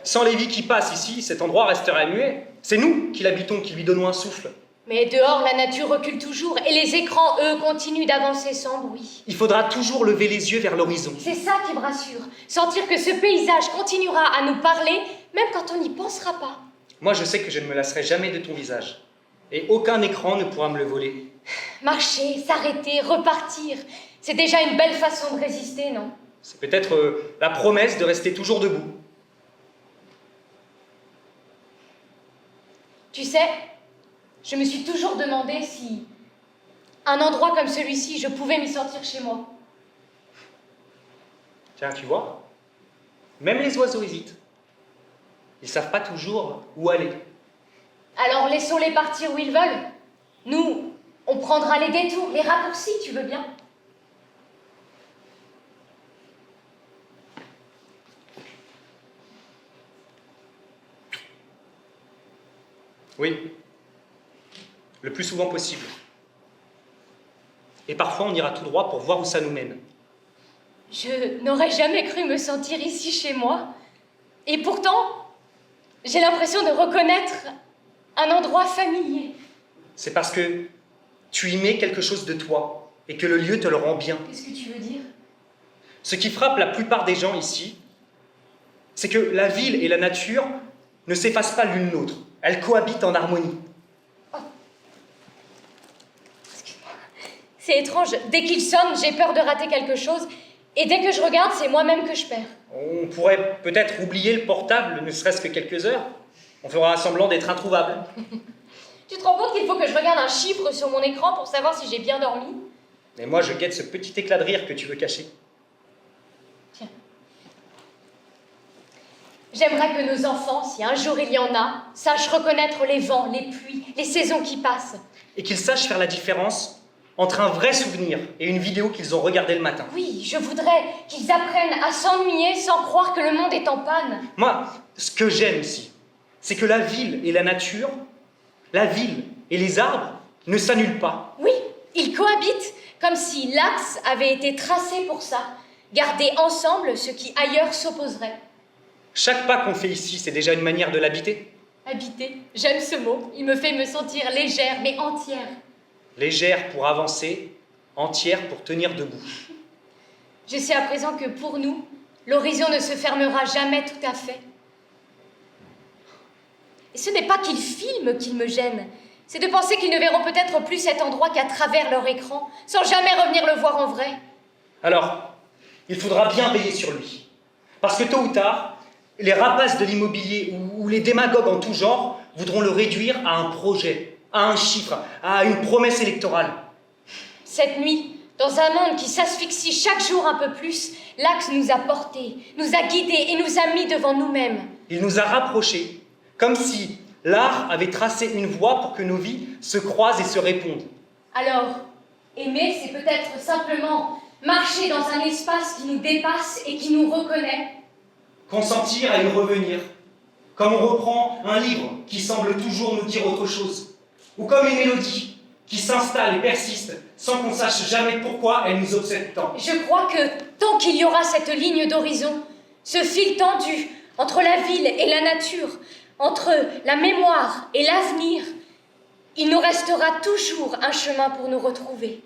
Sans les vies qui passent ici, cet endroit resterait muet. C'est nous qui l'habitons, qui lui donnons un souffle. Mais dehors, la nature recule toujours et les écrans, eux, continuent d'avancer sans bruit. Il faudra toujours lever les yeux vers l'horizon. C'est ça qui me rassure. Sentir que ce paysage continuera à nous parler, même quand on n'y pensera pas. Moi, je sais que je ne me lasserai jamais de ton visage. Et aucun écran ne pourra me le voler. Marcher, s'arrêter, repartir. C'est déjà une belle façon de résister, non? C'est peut-être la promesse de rester toujours debout. Tu sais, je me suis toujours demandé si un endroit comme celui-ci, je pouvais m'y sentir chez moi. Tiens, tu vois, même les oiseaux hésitent. Ils ne savent pas toujours où aller. Alors laissons-les partir où ils veulent. Nous, on prendra les détours, les raccourcis, tu veux bien? Oui, le plus souvent possible. Et parfois, on ira tout droit pour voir où ça nous mène. Je n'aurais jamais cru me sentir ici chez moi. Et pourtant, j'ai l'impression de reconnaître un endroit familier. C'est parce que tu y mets quelque chose de toi et que le lieu te le rend bien. Qu'est-ce que tu veux dire? Ce qui frappe la plupart des gens ici, c'est que la ville et la nature ne s'effacent pas l'une l'autre. Elles cohabitent en harmonie. C'est étrange, dès qu'il sonne, j'ai peur de rater quelque chose, et dès que je regarde, c'est moi-même que je perds. On pourrait peut-être oublier le portable, ne serait-ce que quelques heures. On fera semblant d'être introuvable. Tu te rends compte qu'il faut que je regarde un chiffre sur mon écran pour savoir si j'ai bien dormi? Et moi, je guette ce petit éclat de rire que tu veux cacher. Tiens. J'aimerais que nos enfants, si un jour il y en a, sachent reconnaître les vents, les pluies, les saisons qui passent. Et qu'ils sachent faire la différence entre un vrai souvenir et une vidéo qu'ils ont regardée le matin. Oui, je voudrais qu'ils apprennent à s'ennuyer sans croire que le monde est en panne. Moi, ce que j'aime aussi, c'est que la ville et la nature, la ville et les arbres ne s'annulent pas. Oui, ils cohabitent, comme si l'axe avait été tracé pour ça, garder ensemble ce qui ailleurs s'opposerait. Chaque pas qu'on fait ici, c'est déjà une manière de l'habiter. Habiter, j'aime ce mot, il me fait me sentir légère mais entière. Légère pour avancer, entière pour tenir debout. Je sais à présent que pour nous, l'horizon ne se fermera jamais tout à fait. Et ce n'est pas qu'ils filment qui me gêne, c'est de penser qu'ils ne verront peut-être plus cet endroit qu'à travers leur écran, sans jamais revenir le voir en vrai. Alors, il faudra bien veiller sur lui. Parce que tôt ou tard, les rapaces de l'immobilier ou les démagogues en tout genre voudront le réduire à un projet, à un chiffre, à une promesse électorale. Cette nuit, dans un monde qui s'asphyxie chaque jour un peu plus, l'Axe nous a portés, nous a guidés et nous a mis devant nous-mêmes. Il nous a rapprochés, comme si l'art avait tracé une voie pour que nos vies se croisent et se répondent. Alors, aimer, c'est peut-être simplement marcher dans un espace qui nous dépasse et qui nous reconnaît. consentir à y revenir, comme on reprend un livre qui semble toujours nous dire autre chose, ou comme une mélodie qui s'installe et persiste sans qu'on sache jamais pourquoi elle nous obsède tant. Je crois que tant qu'il y aura cette ligne d'horizon, ce fil tendu entre la ville et la nature, entre la mémoire et l'avenir, il nous restera toujours un chemin pour nous retrouver.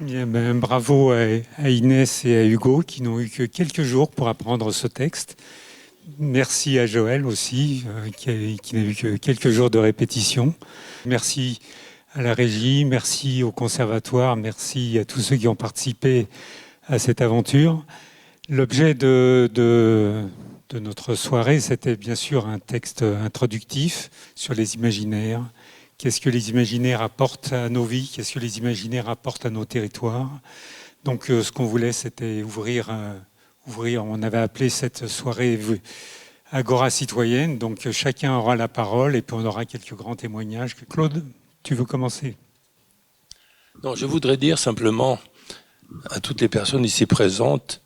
Bien, bravo à Inès et à Hugo qui n'ont eu que quelques jours pour apprendre ce texte. Merci à Joël aussi, qui n'a eu que quelques jours de répétition. Merci à la régie, merci au conservatoire, merci à tous ceux qui ont participé à cette aventure. L'objet de notre soirée, c'était bien sûr un texte introductif sur les imaginaires. Qu'est-ce que les imaginaires apportent à nos vies? Qu'est-ce que les imaginaires apportent à nos territoires? Donc, ce qu'on voulait, c'était ouvrir. On avait appelé cette soirée Agora citoyenne. Donc, chacun aura la parole et puis on aura quelques grands témoignages. Claude, tu veux commencer? Non, je voudrais dire simplement à toutes les personnes ici présentes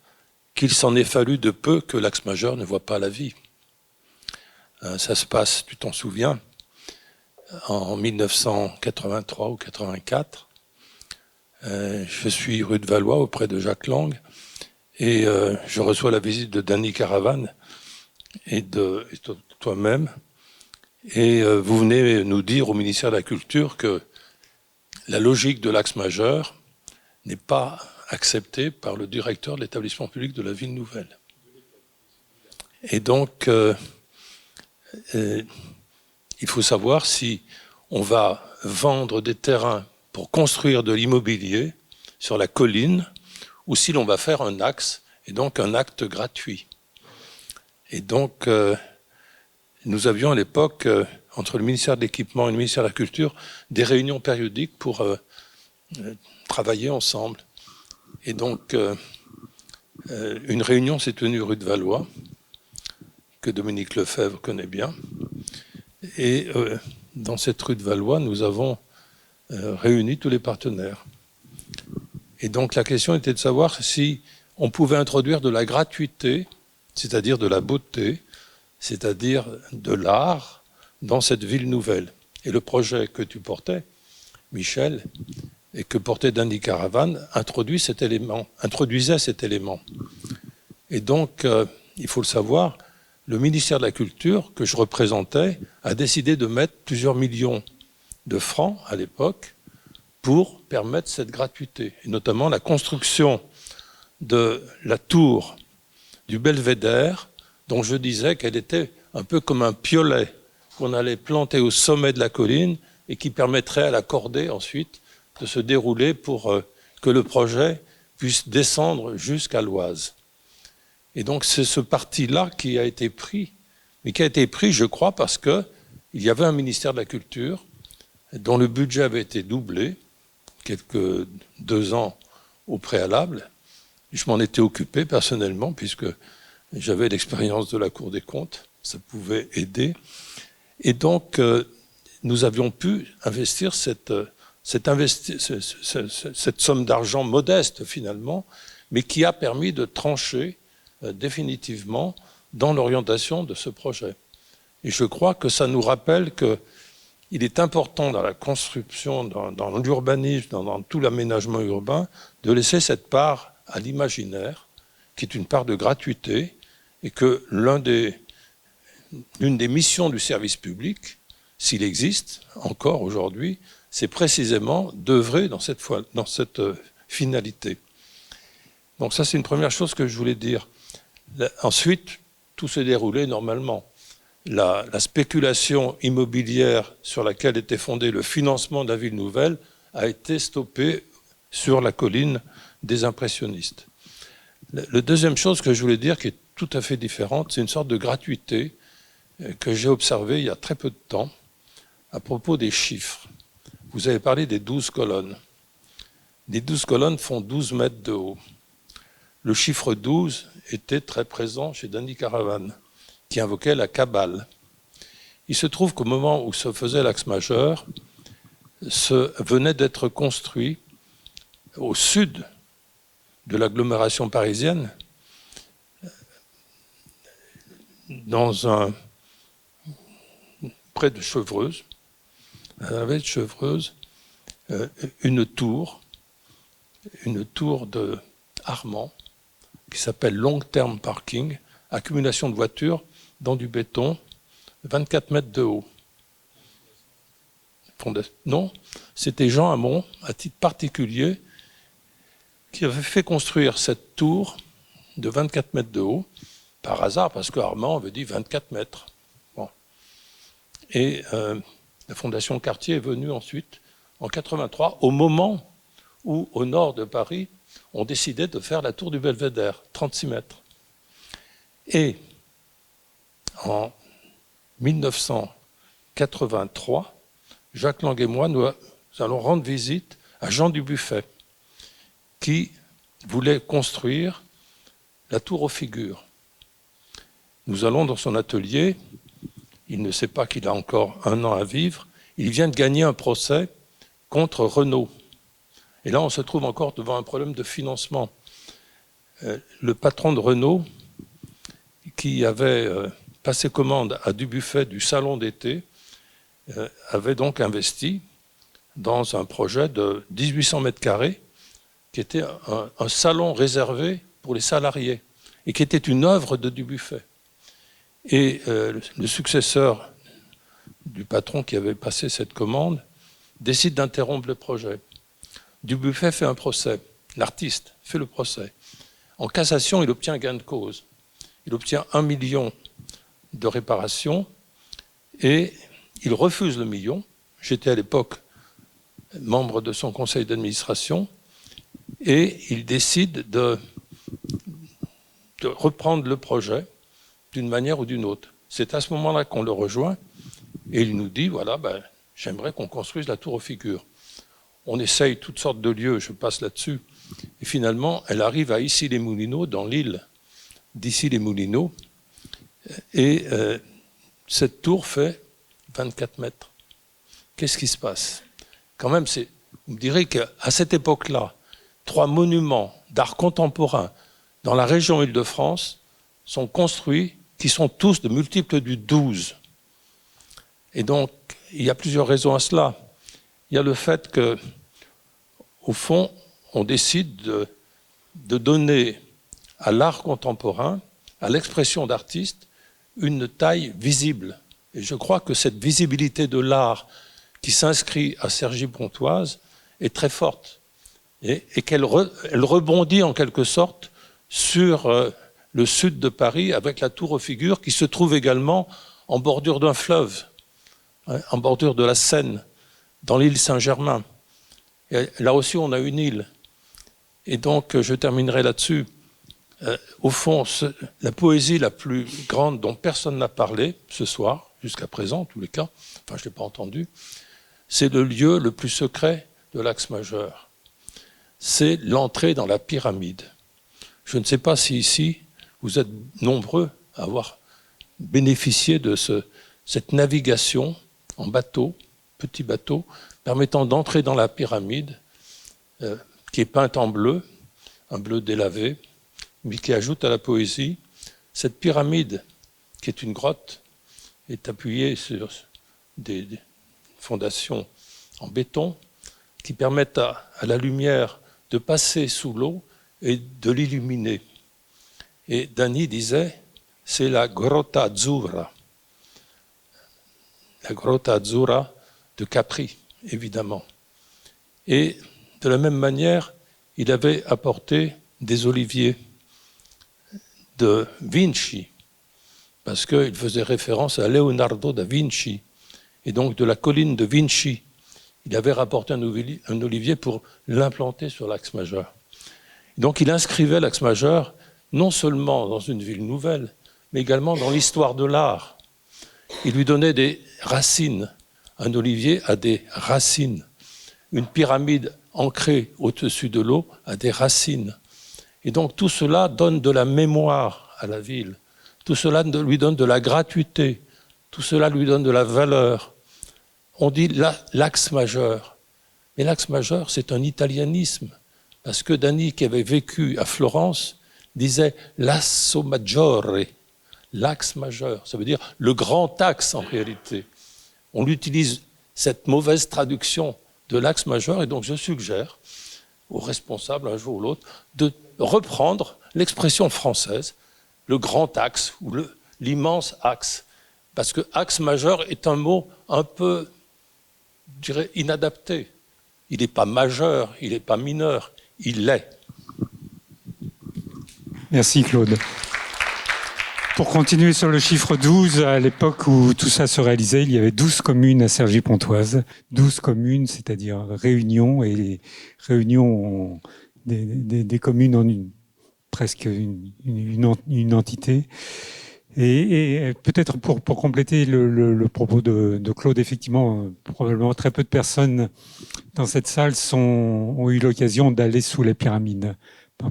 qu'il s'en est fallu de peu que l'axe majeur ne voit pas la vie. Ça se passe, tu t'en souviens, en 1983 ou 84. Je suis rue de Valois auprès de Jacques Lang et je reçois la visite de Dany Caravane et de toi-même. Et vous venez nous dire au ministère de la Culture que la logique de l'axe majeur n'est pas acceptée par le directeur de l'établissement public de la Ville Nouvelle. Et donc, il faut savoir si on va vendre des terrains pour construire de l'immobilier sur la colline ou si l'on va faire un axe, et donc un acte gratuit. Et donc, nous avions à l'époque, entre le ministère de l'Équipement et le ministère de la Culture, des réunions périodiques pour travailler ensemble. Et donc, une réunion s'est tenue rue de Valois, que Dominique Lefebvre connaît bien. Et dans cette rue de Valois, nous avons réuni tous les partenaires. Et donc la question était de savoir si on pouvait introduire de la gratuité, c'est-à-dire de la beauté, c'est-à-dire de l'art, dans cette ville nouvelle. Et le projet que tu portais, Michel, et que portait Dany Caravane, introduisait cet élément. Et donc, il faut le savoir, le ministère de la Culture, que je représentais, a décidé de mettre plusieurs millions de francs à l'époque pour permettre cette gratuité, et notamment la construction de la tour du Belvédère, dont je disais qu'elle était un peu comme un piolet qu'on allait planter au sommet de la colline et qui permettrait à la cordée ensuite de se dérouler pour que le projet puisse descendre jusqu'à l'Oise. Et donc c'est ce parti-là qui a été pris, mais qui a été pris, je crois, parce qu'il y avait un ministère de la Culture dont le budget avait été doublé, quelques 2 ans au préalable, Je m'en étais occupé personnellement, puisque j'avais l'expérience de la Cour des comptes, ça pouvait aider. Et donc, nous avions pu investir cette somme d'argent modeste, finalement, mais qui a permis de trancher définitivement dans l'orientation de ce projet. Et je crois que ça nous rappelle qu'il est important dans la construction, dans l'urbanisme, dans tout l'aménagement urbain, de laisser cette part à l'imaginaire, qui est une part de gratuité, et que l'une des missions du service public, s'il existe encore aujourd'hui, c'est précisément d'œuvrer dans cette finalité. Donc ça, c'est une première chose que je voulais dire. Ensuite, tout s'est déroulé normalement. La spéculation immobilière sur laquelle était fondé le financement de la ville nouvelle a été stoppée sur la colline des impressionnistes. La deuxième chose que je voulais dire, qui est tout à fait différente, c'est une sorte de gratuité que j'ai observée il y a très peu de temps à propos des chiffres. Vous avez parlé des 12 colonnes. Les 12 colonnes font 12 mètres de haut. Le chiffre 12 était très présent chez Danny Caravan, qui invoquait la Kabbale. Il se trouve qu'au moment où se faisait l'axe majeur, venait d'être construit au sud de l'agglomération parisienne, près de Chevreuse, à la baie de Chevreuse, une tour de Armand, qui s'appelle Long Term Parking, accumulation de voitures dans du béton, 24 mètres de haut. Non, c'était Jean Hamon, à titre particulier, qui avait fait construire cette tour de 24 mètres de haut, par hasard, parce que Armand avait dit 24 mètres. Bon. Et la Fondation Cartier est venue ensuite, en 83, au moment où, au nord de Paris, on décidait de faire la tour du Belvédère, 36 mètres. Et en 1983, Jacques Lang et moi, nous allons rendre visite à Jean Dubuffet, qui voulait construire la tour aux figures. Nous allons dans son atelier, il ne sait pas qu'il a encore 1 an à vivre, il vient de gagner un procès contre Renault. Et là, on se trouve encore devant un problème de financement. Le patron de Renault, qui avait passé commande à Dubuffet du salon d'été, avait donc investi dans un projet de 1800 mètres carrés, qui était un salon réservé pour les salariés, et qui était une œuvre de Dubuffet. Et le successeur du patron qui avait passé cette commande décide d'interrompre le projet. Dubuffet fait un procès, l'artiste fait le procès. En cassation, il obtient gain de cause. Il obtient 1 million de réparation et il refuse le million. J'étais à l'époque membre de son conseil d'administration et il décide de reprendre le projet d'une manière ou d'une autre. C'est à ce moment-là qu'on le rejoint et il nous dit, voilà, j'aimerais qu'on construise la tour aux figures. On essaye toutes sortes de lieux, je passe là-dessus. Et finalement, elle arrive à Issy-les-Moulineaux, dans l'île d'Issy-les-Moulineaux. Et cette tour fait 24 mètres. Qu'est-ce qui se passe? Quand même, vous me direz qu'à cette époque-là, 3 monuments d'art contemporain dans la région Île-de-France sont construits, qui sont tous de multiples du 12. Et donc, il y a plusieurs raisons à cela. Il y a le fait que, au fond, on décide de donner à l'art contemporain, à l'expression d'artistes, une taille visible. Et je crois que cette visibilité de l'art qui s'inscrit à Cergy-Pontoise est très forte et qu'elle elle rebondit en quelque sorte sur le sud de Paris avec la tour aux figures qui se trouve également en bordure d'un fleuve, en bordure de la Seine, dans l'île Saint-Germain. Et là aussi, on a une île. Et donc, je terminerai là-dessus. Au fond, la poésie la plus grande dont personne n'a parlé ce soir, jusqu'à présent en tous les cas, enfin je ne l'ai pas entendu, c'est le lieu le plus secret de l'axe majeur. C'est l'entrée dans la pyramide. Je ne sais pas si ici, vous êtes nombreux à avoir bénéficié de cette navigation en bateau, petit bateau, permettant d'entrer dans la pyramide, qui est peinte en bleu, un bleu délavé, mais qui ajoute à la poésie. Cette pyramide, qui est une grotte, est appuyée sur des fondations en béton qui permettent à la lumière de passer sous l'eau et de l'illuminer. Et Dani disait, c'est la Grotta Azzurra. La Grotta Azzurra de Capri, évidemment. Et de la même manière, il avait apporté des oliviers de Vinci, parce qu'il faisait référence à Leonardo da Vinci. Et donc de la colline de Vinci, il avait rapporté un olivier pour l'implanter sur l'axe majeur. Donc il inscrivait l'axe majeur non seulement dans une ville nouvelle, mais également dans l'histoire de l'art. Il lui donnait des racines. Un olivier a des racines. Une pyramide ancrée au-dessus de l'eau a des racines. Et donc tout cela donne de la mémoire à la ville. Tout cela lui donne de la gratuité. Tout cela lui donne de la valeur. On dit l'axe majeur. Mais l'axe majeur, c'est un italianisme. Parce que Dani, qui avait vécu à Florence, disait l'asso maggiore, l'axe majeur. Ça veut dire le grand axe en réalité. On utilise cette mauvaise traduction de l'axe majeur et donc je suggère aux responsables un jour ou l'autre de reprendre l'expression française, le grand axe ou l'immense axe. Parce que axe majeur est un mot un peu, je dirais, inadapté. Il n'est pas majeur, il n'est pas mineur, il l'est. Merci Claude. Pour continuer sur le chiffre 12, à l'époque où tout ça se réalisait, il y avait 12 communes à Cergy-Pontoise. 12 communes, c'est-à-dire réunions, et les réunions des communes en presque une entité. Et peut-être pour compléter le propos de Claude, effectivement, probablement très peu de personnes dans cette salle ont eu l'occasion d'aller sous les pyramides,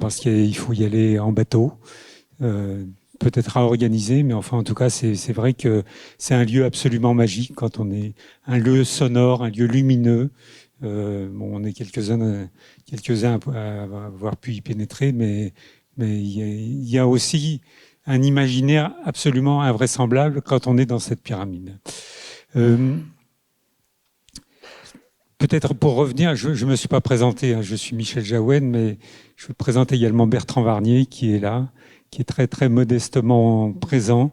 parce qu'il faut y aller en bateau. Peut-être à organiser, mais enfin, en tout cas, c'est vrai que c'est un lieu absolument magique quand on est un lieu sonore, un lieu lumineux. On est quelques-uns à avoir pu y pénétrer, mais il y a aussi un imaginaire absolument invraisemblable quand on est dans cette pyramide. Peut-être pour revenir, je ne me suis pas présenté, hein, je suis Michel Jaouen, mais je vous présente également Bertrand Varnier qui est là, qui est très très modestement présent.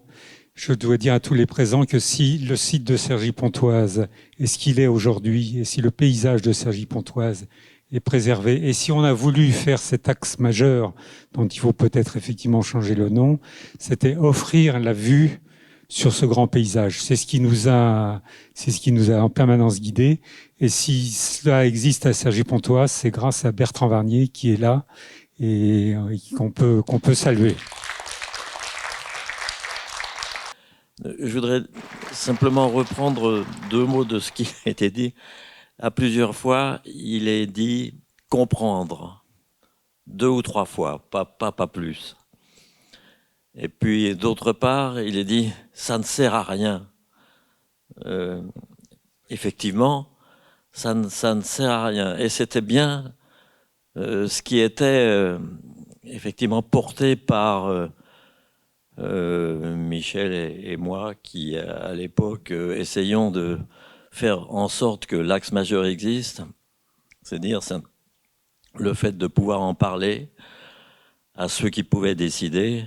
Je dois dire à tous les présents que si le site de Cergy-Pontoise est ce qu'il est aujourd'hui, et si le paysage de Cergy-Pontoise est préservé, et si on a voulu faire cet axe majeur, dont il faut peut-être effectivement changer le nom, c'était offrir la vue sur ce grand paysage. C'est ce qui nous a en permanence guidés. Et si cela existe à Cergy-Pontoise, c'est grâce à Bertrand Varnier qui est là et qu'on peut saluer. Je voudrais simplement reprendre 2 mots de ce qui a été dit. À plusieurs fois, il est dit comprendre. 2 ou 3 fois, pas plus. Et puis, d'autre part, il est dit ça ne sert à rien. Effectivement, ça ne sert à rien. Et c'était bien ce qui était effectivement porté par Michel et moi, qui à l'époque essayons de faire en sorte que l'axe majeur existe, c'est-à-dire le fait de pouvoir en parler à ceux qui pouvaient décider.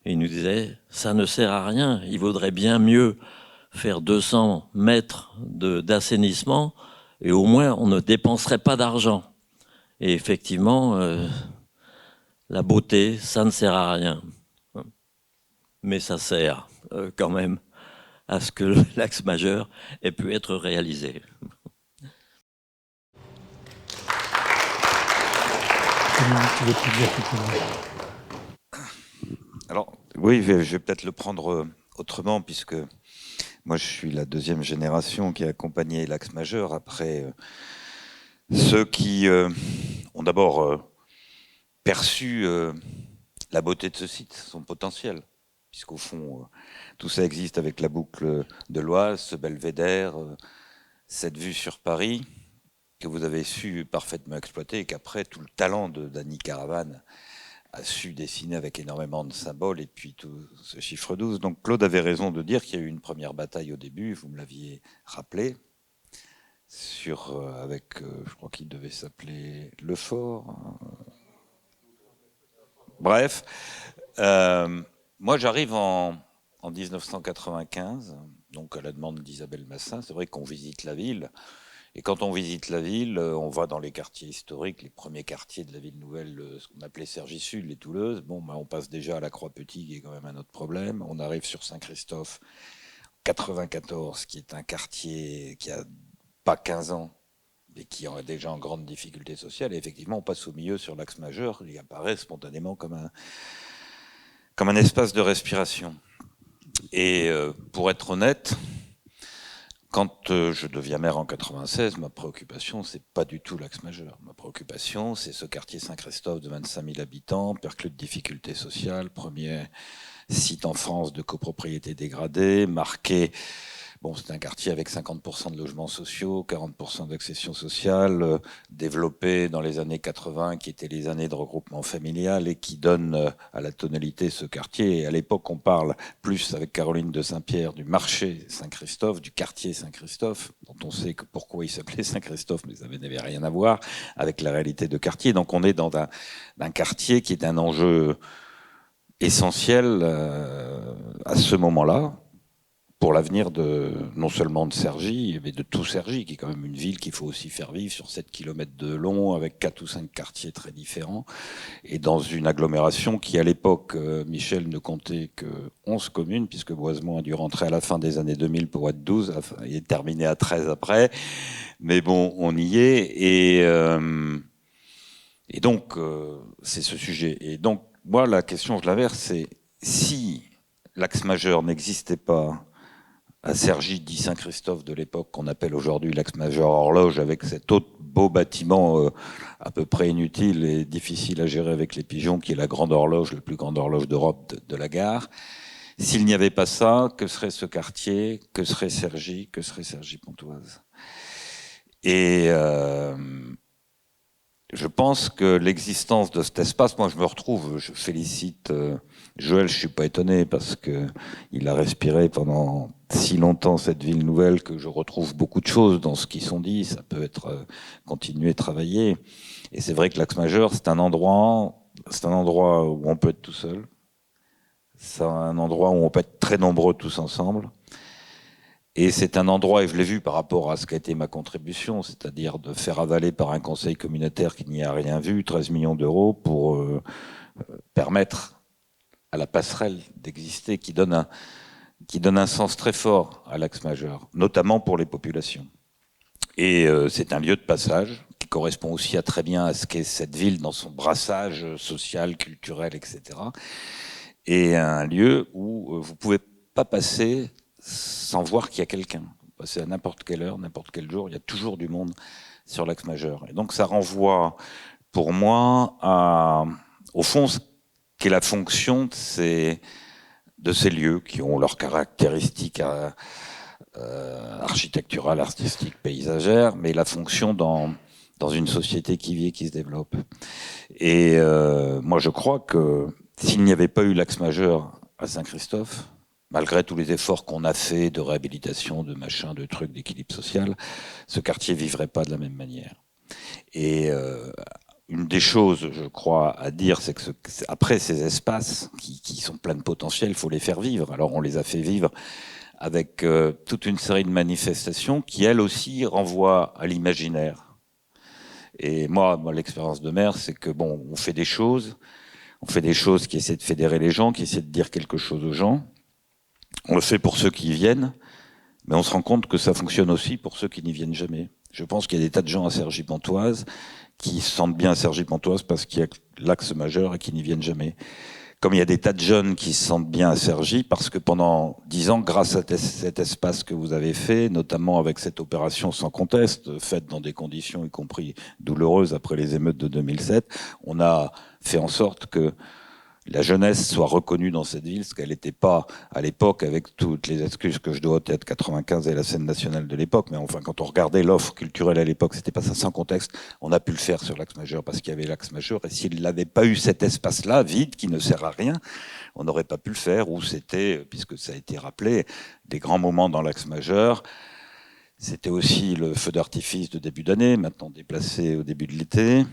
Et il nous disait, ça ne sert à rien, il vaudrait bien mieux faire 200 mètres d'assainissement et au moins on ne dépenserait pas d'argent. Et effectivement, la beauté, ça ne sert à rien. Mais ça sert quand même à ce que l'axe majeur ait pu être réalisé. Alors, oui, je vais peut-être le prendre autrement, puisque moi, je suis la 2e génération qui a accompagné l'axe majeur après ceux qui ont d'abord perçu la beauté de ce site, son potentiel, puisqu'au fond, tout ça existe avec la boucle de l'Oise, ce belvédère, cette vue sur Paris, que vous avez su parfaitement exploiter, et qu'après, tout le talent d'Annie Caravane a su dessiner avec énormément de symboles, et puis tout ce chiffre 12. Donc Claude avait raison de dire qu'il y a eu une première bataille au début, vous me l'aviez rappelé, je crois qu'il devait s'appeler Le Fort. Bref, moi j'arrive en 1995, donc à la demande d'Isabelle Massin. C'est vrai qu'on visite la ville, et quand on visite la ville, on va dans les quartiers historiques, les premiers quartiers de la ville nouvelle, ce qu'on appelait Cergy-Sud, les Touleuses. Bon, on passe déjà à la Croix-Petit, qui est quand même un autre problème. On arrive sur Saint-Christophe, 94, qui est un quartier qui a pas 15 ans, et qui est déjà en grande difficulté sociale. Et effectivement, on passe au milieu sur l'axe majeur, il apparaît spontanément comme un espace de respiration. Et pour être honnête, quand je deviens maire en 96, ma préoccupation, c'est pas du tout l'axe majeur. Ma préoccupation, c'est ce quartier Saint-Christophe de 25 000 habitants, perclus de difficultés sociales, premier site en France de copropriété dégradée, marqué. Bon, c'est un quartier avec 50% de logements sociaux, 40% d'accession sociale, développé dans les années 80, qui étaient les années de regroupement familial, et qui donne à la tonalité ce quartier. Et à l'époque, on parle plus, avec Caroline de Saint-Pierre, du marché Saint-Christophe, du quartier Saint-Christophe, dont on sait que pourquoi il s'appelait Saint-Christophe, mais ça n'avait rien à voir avec la réalité de quartier. Donc on est dans un quartier qui est un enjeu essentiel à ce moment-là, pour l'avenir non seulement de Cergy, mais de tout Cergy, qui est quand même une ville qu'il faut aussi faire vivre sur 7 km de long, avec 4 ou 5 quartiers très différents, et dans une agglomération qui, à l'époque, Michel, ne comptait que 11 communes, puisque Boisemont a dû rentrer à la fin des années 2000 pour être 12, et est terminé à 13 après. Mais bon, on y est, et donc, c'est ce sujet. Et donc, moi, la question, je l'inverse, c'est si l'axe majeur n'existait pas à Cergy, dit Saint-Christophe de l'époque, qu'on appelle aujourd'hui l'axe majeur horloge, avec cet autre beau bâtiment à peu près inutile et difficile à gérer avec les pigeons, qui est la grande horloge, la plus grande horloge d'Europe de la gare. S'il n'y avait pas ça, que serait ce quartier? Que serait Cergy? Que serait Cergy-Pontoise? Et je pense que l'existence de cet espace, moi je me retrouve, je félicite Joël, je suis pas étonné parce que il a respiré pendant si longtemps cette ville nouvelle que je retrouve beaucoup de choses dans ce qui sont dit. Ça peut être continuer, travailler. Et c'est vrai que l'axe majeur, c'est un endroit où on peut être tout seul. C'est un endroit où on peut être très nombreux tous ensemble. Et c'est un endroit, et je l'ai vu par rapport à ce qu'a été ma contribution, c'est-à-dire de faire avaler par un conseil communautaire qui n'y a rien vu 13 millions d'euros pour permettre à la passerelle d'exister, qui donne un sens très fort à l'axe majeur, notamment pour les populations. Et c'est un lieu de passage qui correspond aussi très bien à ce qu'est cette ville dans son brassage social, culturel, etc. Et un lieu où vous pouvez pas passer sans voir qu'il y a quelqu'un. Passer à n'importe quelle heure, n'importe quel jour, il y a toujours du monde sur l'axe majeur. Et donc ça renvoie, pour moi, au fond, ce qu'est la fonction de ces lieux qui ont leurs caractéristiques architecturales, artistiques, paysagères, mais la fonction dans une société qui vit et qui se développe. Et moi, je crois que s'il n'y avait pas eu l'axe majeur à Saint-Christophe, malgré tous les efforts qu'on a fait de réhabilitation, de machin, de trucs, d'équilibre social, ce quartier vivrait pas de la même manière. Et une des choses, je crois, à dire, c'est que après ces espaces qui sont pleins de potentiel, il faut les faire vivre. Alors on les a fait vivre avec toute une série de manifestations qui, elles aussi, renvoient à l'imaginaire. Et moi, l'expérience de maire, c'est que bon, on fait des choses qui essaient de fédérer les gens, qui essaient de dire quelque chose aux gens. On le fait pour ceux qui y viennent, mais on se rend compte que ça fonctionne aussi pour ceux qui n'y viennent jamais. Je pense qu'il y a des tas de gens à Cergy-Pontoise qui se sentent bien à Cergy-Pontoise parce qu'il y a l'axe majeur et qui n'y viennent jamais. comme il y a des tas de jeunes qui se sentent bien à Cergy, parce que pendant 10 ans, grâce à cet espace que vous avez fait, notamment avec cette opération sans conteste, faite dans des conditions y compris douloureuses après les émeutes de 2007, on a fait en sorte que la jeunesse soit reconnue dans cette ville, ce qu'elle n'était pas à l'époque, avec toutes les excuses que je dois peut-être 95 et la scène nationale de l'époque, mais enfin quand on regardait l'offre culturelle à l'époque, c'était pas ça sans contexte. On a pu le faire sur l'Axe Majeur parce qu'il y avait l'Axe Majeur, et s'il n'avait pas eu cet espace-là vide qui ne sert à rien, on n'aurait pas pu le faire. Ou c'était, puisque ça a été rappelé, des grands moments dans l'Axe Majeur. C'était aussi le feu d'artifice de début d'année, maintenant déplacé au début de l'été.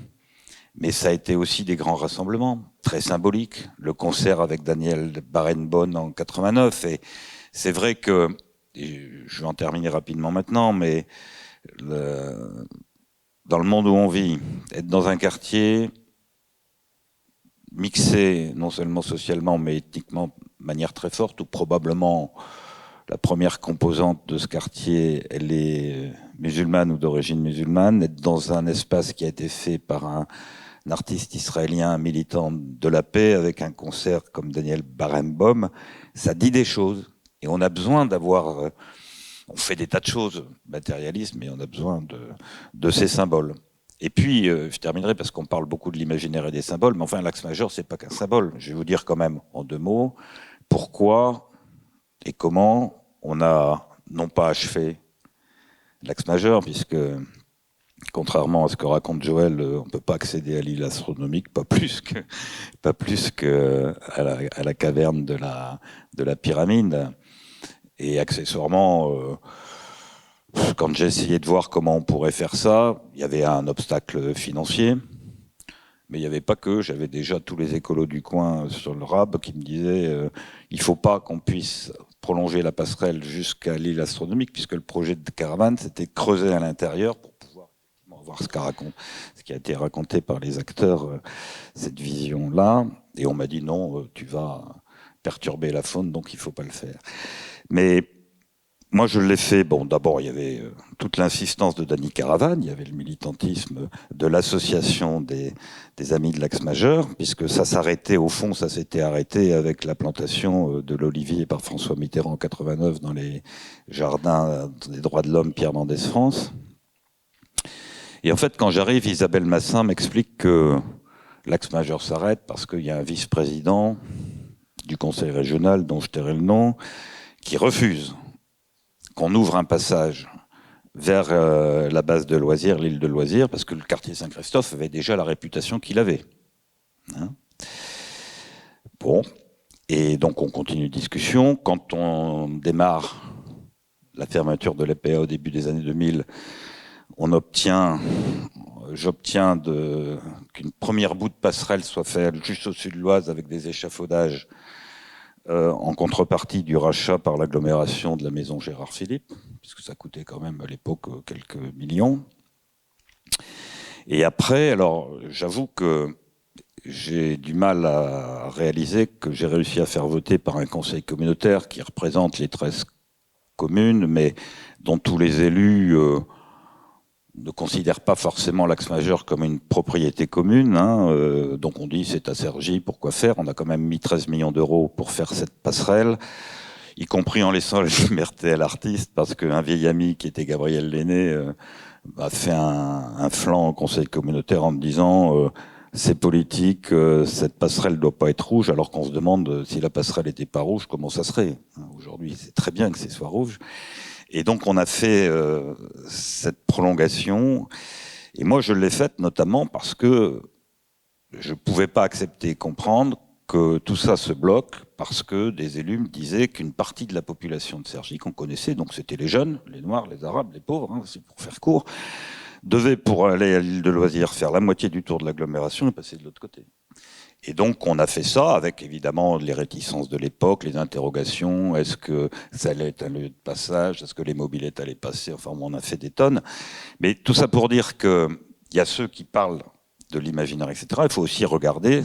Mais ça a été aussi des grands rassemblements, très symboliques. Le concert avec Daniel Barenboim en 89. Et c'est vrai que, et je vais en terminer rapidement maintenant, mais dans le monde où on vit, être dans un quartier mixé, non seulement socialement, mais ethniquement, de manière très forte, où probablement la première composante de ce quartier, elle est musulmane ou d'origine musulmane, être dans un espace qui a été fait par un artiste israélien, un militant de la paix, avec un concert comme Daniel Barenboim, ça dit des choses. Et on a besoin d'avoir... on fait des tas de choses, matérialisme, mais on a besoin de ces symboles. Et puis, je terminerai parce qu'on parle beaucoup de l'imaginaire et des symboles, mais enfin, l'Axe Majeur, c'est pas qu'un symbole. Je vais vous dire quand même, en 2 mots, pourquoi et comment on a non pas achevé l'Axe Majeur, puisque contrairement à ce que raconte Joël, on ne peut pas accéder à l'île astronomique, pas plus que à la caverne de la pyramide. Et accessoirement, quand j'ai essayé de voir comment on pourrait faire ça, il y avait un obstacle financier, mais il n'y avait pas que. J'avais déjà tous les écolos du coin sur le RAB qui me disaient il ne faut pas qu'on puisse prolonger la passerelle jusqu'à l'île astronomique, puisque le projet de caravane, c'était creuser à l'intérieur pour pouvoir voir ce qui a été raconté par les acteurs, cette vision-là. Et on m'a dit non, tu vas perturber la faune, donc il ne faut pas le faire. Mais moi, je l'ai fait. Bon, d'abord, il y avait toute l'insistance de Dany Caravane, il y avait le militantisme de l'association des Amis de l'Axe Majeur, puisque ça s'arrêtait, au fond, ça s'était arrêté avec la plantation de l'olivier par François Mitterrand en 89 dans les jardins des droits de l'homme Pierre Mendès France. Et en fait, quand j'arrive, Isabelle Massin m'explique que l'Axe Majeur s'arrête parce qu'il y a un vice-président du conseil régional, dont je tairai le nom, qui refuse qu'on ouvre un passage vers la base de loisirs, l'île de loisirs, parce que le quartier Saint-Christophe avait déjà la réputation qu'il avait. Hein ? Bon, et donc on continue la discussion. Quand on démarre la fermeture de l'EPA au début des années 2000, j'obtiens qu'une première bout de passerelle soit faite juste au-dessus de l'Oise avec des échafaudages en contrepartie du rachat par l'agglomération de la maison Gérard Philippe, puisque ça coûtait quand même à l'époque quelques millions. Et après, alors j'avoue que j'ai du mal à réaliser que j'ai réussi à faire voter par un conseil communautaire qui représente les 13 communes, mais dont tous les élus ne considèrent pas forcément l'Axe Majeur comme une propriété commune. Donc on dit c'est à Cergy, pourquoi faire ? On a quand même mis 13 millions d'euros pour faire cette passerelle, y compris en laissant la liberté à l'artiste, parce qu'un vieil ami qui était Gabriel Lenné a fait un flanc au conseil communautaire en me disant c'est politique, cette passerelle ne doit pas être rouge, alors qu'on se demande si la passerelle n'était pas rouge, comment ça serait ? Aujourd'hui, c'est très bien que ce soit rouge. Et donc on a fait cette prolongation, et moi je l'ai faite notamment parce que je ne pouvais pas accepter et comprendre que tout ça se bloque parce que des élus me disaient qu'une partie de la population de Cergy qu'on connaissait, donc c'était les jeunes, les noirs, les arabes, les pauvres, c'est pour faire court, devait pour aller à l'île de loisirs faire la moitié du tour de l'agglomération et passer de l'autre côté. Et donc on a fait ça avec évidemment les réticences de l'époque, les interrogations, est-ce que ça allait être un lieu de passage, est-ce que les mobylettes allaient passer, enfin on a fait des tonnes. Mais tout ça pour dire qu'il y a ceux qui parlent de l'imaginaire, etc. Il faut aussi regarder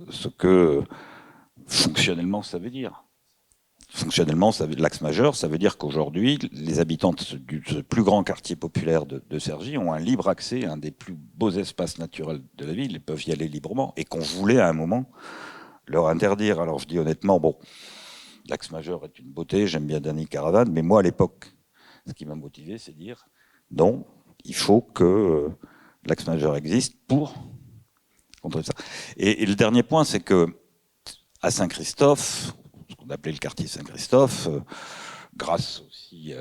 ce que fonctionnellement ça veut dire. Fonctionnellement, l'Axe Majeur, ça veut dire qu'aujourd'hui, les habitants du plus grand quartier populaire de Cergy ont un libre accès à un des plus beaux espaces naturels de la ville, ils peuvent y aller librement, et qu'on voulait à un moment leur interdire. Alors je dis honnêtement, bon, l'axe majeur est une beauté, j'aime bien Danny Caravan, mais moi à l'époque, ce qui m'a motivé, c'est de dire non, il faut que l'axe majeur existe pour contrer ça. Et le dernier point, c'est que à Saint-Christophe, ce qu'on appelait le quartier Saint-Christophe, grâce aussi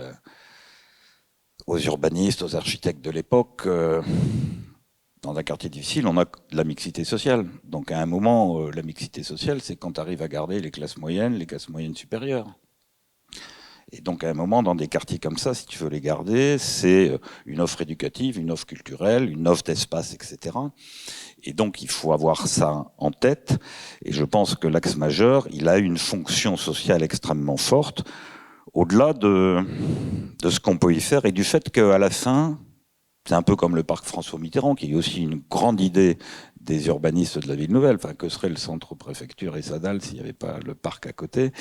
aux urbanistes, aux architectes de l'époque, dans un quartier difficile, on a de la mixité sociale. Donc à un moment, la mixité sociale, c'est quand tu arrives à garder les classes moyennes supérieures. Et donc à un moment, dans des quartiers comme ça, si tu veux les garder, c'est une offre éducative, une offre culturelle, une offre d'espace, etc. Et donc il faut avoir ça en tête. Et je pense que l'axe majeur, il a une fonction sociale extrêmement forte, au-delà de ce qu'on peut y faire et du fait qu'à la fin, c'est un peu comme le parc François Mitterrand, qui est aussi une grande idée des urbanistes de la ville nouvelle. Enfin, que serait le centre-préfecture et Sadal s'il n'y avait pas le parc à côté.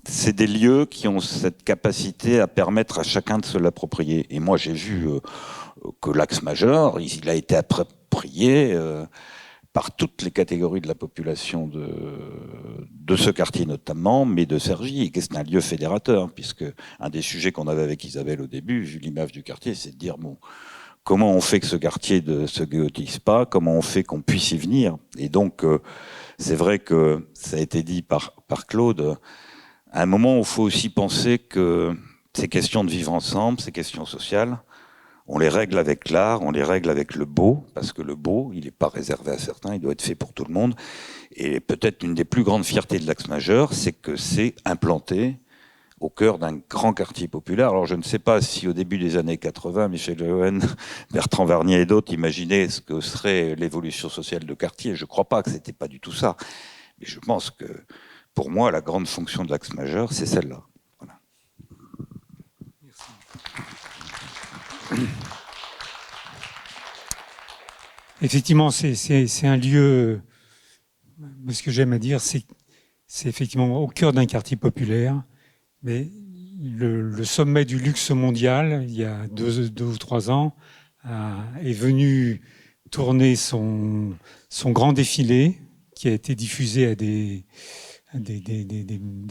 C'est des lieux qui ont cette capacité à permettre à chacun de se l'approprier. Et moi, j'ai vu que l'axe majeur, il a été approprié par toutes les catégories de la population de ce quartier notamment, mais de Cergy, et que c'est un lieu fédérateur, puisque un des sujets qu'on avait avec Isabelle au début, vu l'image du quartier, c'est de dire, bon, comment on fait que ce quartier ne se ghéotise pas, comment on fait qu'on puisse y venir. Et donc, c'est vrai que ça a été dit par Claude, à un moment où il faut aussi penser que ces questions de vivre ensemble, ces questions sociales, on les règle avec l'art, on les règle avec le beau, parce que le beau, il n'est pas réservé à certains, il doit être fait pour tout le monde. Et peut-être une des plus grandes fiertés de l'axe majeur, c'est que c'est implanté au cœur d'un grand quartier populaire. Alors je ne sais pas si au début des années 80, Michel Lehouen, Bertrand Varnier et d'autres imaginaient ce que serait l'évolution sociale de quartier. Je ne crois pas que c'était pas du tout ça. Mais je pense que, pour moi, la grande fonction de l'axe majeur, c'est celle-là. Voilà. Effectivement, c'est un lieu, ce que j'aime à dire, c'est effectivement au cœur d'un quartier populaire, mais le sommet du luxe mondial, il y a deux ou 3 ans, est venu tourner son grand défilé qui a été diffusé à des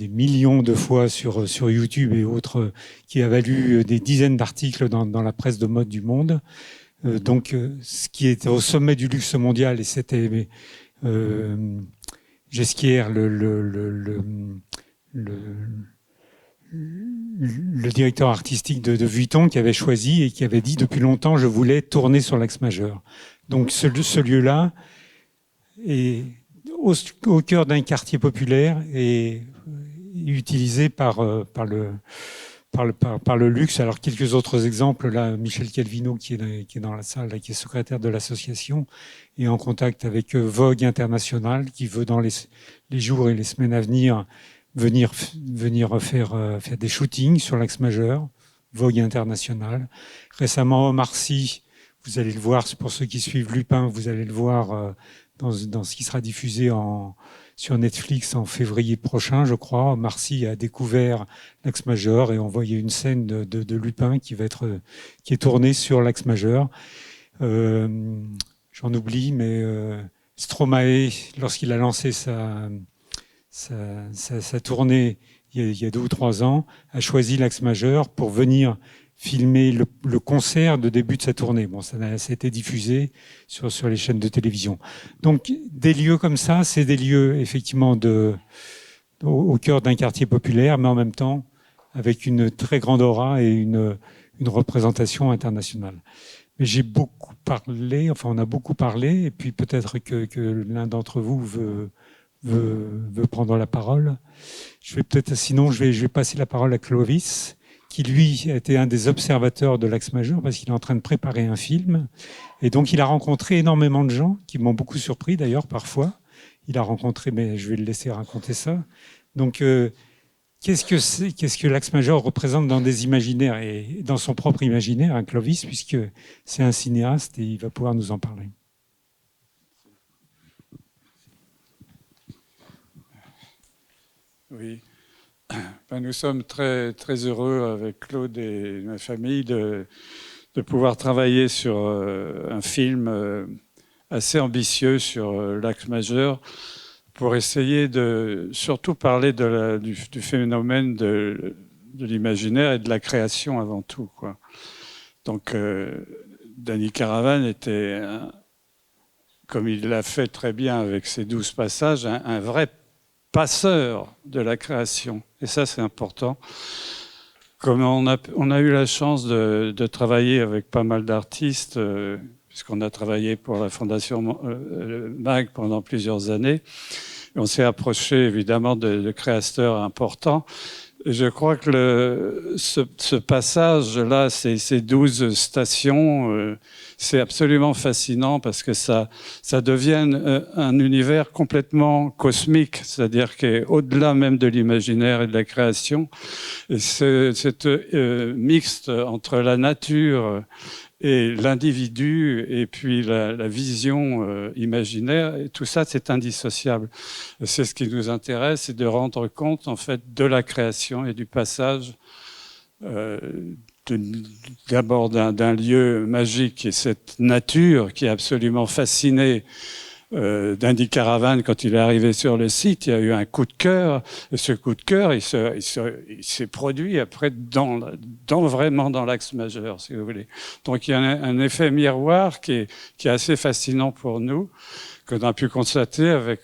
millions de fois sur YouTube et autres, qui a valu des dizaines d'articles dans la presse de mode du monde. Donc, ce qui était au sommet du luxe mondial, et c'était Ghesquière, le directeur artistique de Vuitton, qui avait choisi et qui avait dit depuis longtemps, je voulais tourner sur l'axe majeur. Donc, ce lieu-là est au cœur d'un quartier populaire et utilisé par le luxe. Alors, quelques autres exemples. Là, Michel Calvino, qui est dans la salle, là, qui est secrétaire de l'association, est en contact avec Vogue International, qui veut, dans les jours et les semaines à venir, venir faire des shootings sur l'axe majeur. Vogue International. Récemment, Omar Sy, vous allez le voir, pour ceux qui suivent Lupin, vous allez le voir dans ce qui sera diffusé sur Netflix en février prochain, je crois. Omar Sy a découvert l'axe majeur et envoyé une scène de Lupin qui est tournée sur l'axe majeur. J'en oublie, mais Stromae, lorsqu'il a lancé sa tournée il y a 2 ou 3 ans, a choisi l'axe majeur pour venir filmer le concert de début de sa tournée. Bon, ça a été diffusé sur les chaînes de télévision. Donc, des lieux comme ça, c'est des lieux effectivement au cœur d'un quartier populaire, mais en même temps avec une très grande aura et une représentation internationale. Mais j'ai beaucoup parlé, enfin on a beaucoup parlé, et puis peut-être que l'un d'entre vous veut prendre la parole. Sinon je vais passer la parole à Clovis, qui lui a été un des observateurs de l'axe majeur parce qu'il est en train de préparer un film. Et donc il a rencontré énormément de gens qui m'ont beaucoup surpris d'ailleurs parfois. Il a rencontré, mais je vais le laisser raconter ça. Donc qu'est-ce que l'axe majeur représente dans des imaginaires et dans son propre imaginaire, hein, Clovis, puisque c'est un cinéaste et il va pouvoir nous en parler. Oui. Ben, nous sommes très, très heureux avec Claude et ma famille de pouvoir travailler sur un film assez ambitieux sur l'axe majeur. pour essayer de surtout parler du phénomène de l'imaginaire et de la création avant tout, quoi. Donc, Danny Caravan était, comme il l'a fait très bien avec ses 12 passages, un vrai passeur de la création. Et ça, c'est important. Comme on a eu la chance de travailler avec pas mal d'artistes, puisqu'on a travaillé pour la Fondation MAG pendant plusieurs années, on s'est approché évidemment de créateurs importants. Et je crois que ce passage-là, ces 12 stations, c'est absolument fascinant parce que ça devient un univers complètement cosmique, c'est-à-dire qui est au-delà même de l'imaginaire et de la création. Et cette mixte entre la nature et l'individu et puis la vision imaginaire, et tout ça, c'est indissociable. C'est ce qui nous intéresse, c'est de rendre compte en fait de la création et du passage d'abord d'un lieu magique qui est cette nature qui est absolument fascinée d'Andy Caravan. Quand il est arrivé sur le site, il y a eu un coup de cœur, et ce coup de cœur, il s'est produit après vraiment dans l'axe majeur, si vous voulez. Donc il y a un effet miroir qui est assez fascinant pour nous, qu'on a pu constater avec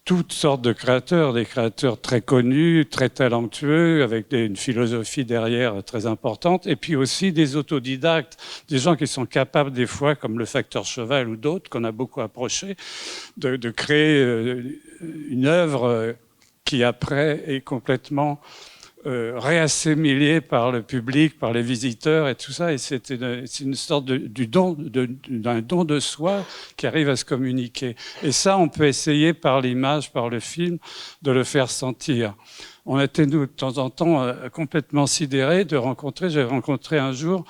toutes sortes de créateurs, des créateurs très connus, très talentueux, avec une philosophie derrière très importante, et puis aussi des autodidactes, des gens qui sont capables des fois, comme le Facteur Cheval ou d'autres, qu'on a beaucoup approchés, de créer une œuvre qui après est complètement réassimilée par le public, par les visiteurs et tout ça, et c'est une sorte d'un don de soi qui arrive à se communiquer. Et ça, on peut essayer par l'image, par le film, de le faire sentir. On était, nous, de temps en temps, complètement sidérés de rencontrer, j'ai rencontré un jour,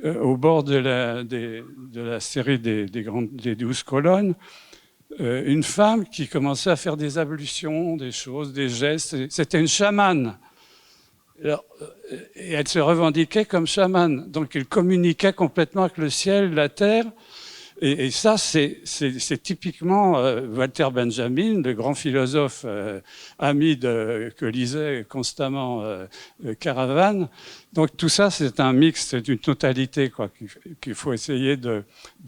au bord de la série des 12 colonnes, une femme qui commençait à faire des ablutions, des choses, des gestes. C'était une chamane. Alors, et elle se revendiquait comme chamane, donc elle communiquait complètement avec le ciel, la terre, et ça c'est typiquement Walter Benjamin, le grand philosophe ami que lisait constamment Caravan. Donc tout ça c'est un mix, c'est une totalité quoi qu'il faut essayer de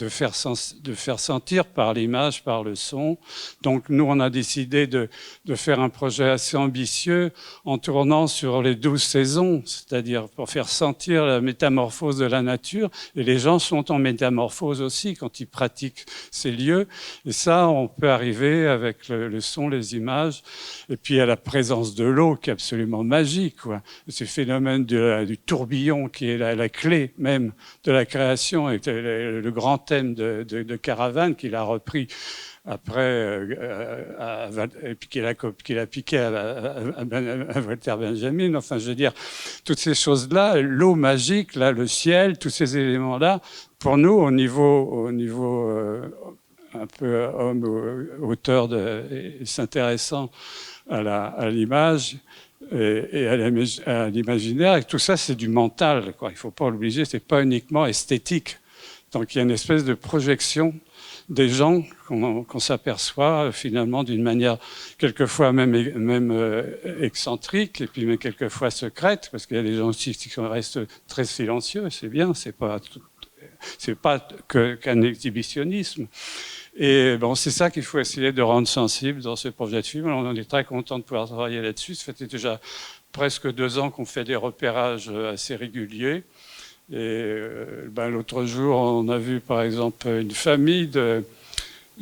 faire sentir par l'image, par le son. Donc nous on a décidé de faire un projet assez ambitieux en tournant sur les 12 saisons, c'est-à-dire pour faire sentir la métamorphose de la nature, et les gens sont en métamorphose aussi quand ils pratiquent ces lieux, et ça on peut arriver avec le son, les images, et puis à la présence de l'eau qui est absolument magique, quoi. Ce phénomène du tourbillon qui est la clé même de la création, et le grand thème de Caravan qu'il a repris après, et puis qu'il a piqué à Walter Benjamin. Enfin, je veux dire, toutes ces choses-là, l'eau magique, là, le ciel, tous ces éléments-là, pour nous, au niveau un peu homme, auteur, s'intéressant à l'image et à l'imaginaire, et tout ça, c'est du mental, quoi. Il ne faut pas l'obliger, c'est pas uniquement esthétique. Donc, il y a une espèce de projection des gens qu'on s'aperçoit finalement d'une manière quelquefois même excentrique, et puis même quelquefois secrète, parce qu'il y a des gens aussi qui restent très silencieux, c'est bien, c'est pas qu'un exhibitionnisme. Et bon, c'est ça qu'il faut essayer de rendre sensible dans ce projet de film. On est très content de pouvoir travailler là-dessus. Ça fait déjà presque 2 ans qu'on fait des repérages assez réguliers. Et l'autre jour, on a vu par exemple une famille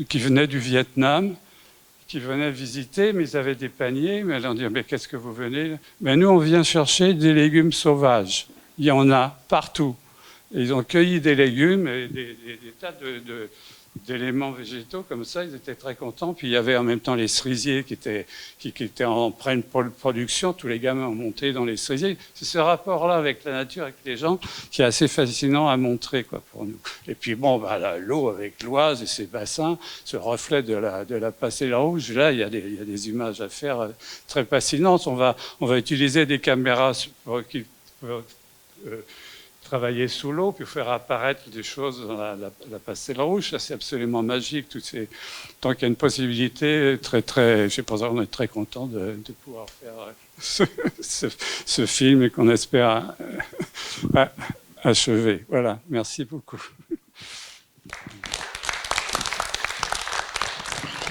qui venait du Vietnam, qui venait visiter, mais ils avaient des paniers. Mais ils ont dit, mais qu'est-ce que vous venez? Mais nous, on vient chercher des légumes sauvages. Il y en a partout. Et ils ont cueilli des légumes et des tas d'éléments végétaux comme ça, ils étaient très contents. Puis il y avait en même temps les cerisiers qui étaient en pleine production. Tous les gamins ont monté dans les cerisiers. C'est ce rapport-là avec la nature, avec les gens, qui est assez fascinant à montrer, quoi, pour nous. Et puis bon, l'eau avec l'Oise et ses bassins, ce reflet de la Passerelle rouge, là, il y a des images à faire très fascinantes. On va utiliser des caméras travailler sous l'eau, puis faire apparaître des choses dans la pastelle rouge. Ça, c'est absolument magique. Tant qu'il y a une possibilité, je sais pas, on est très content de pouvoir faire ce film et qu'on espère achever. Voilà, merci beaucoup.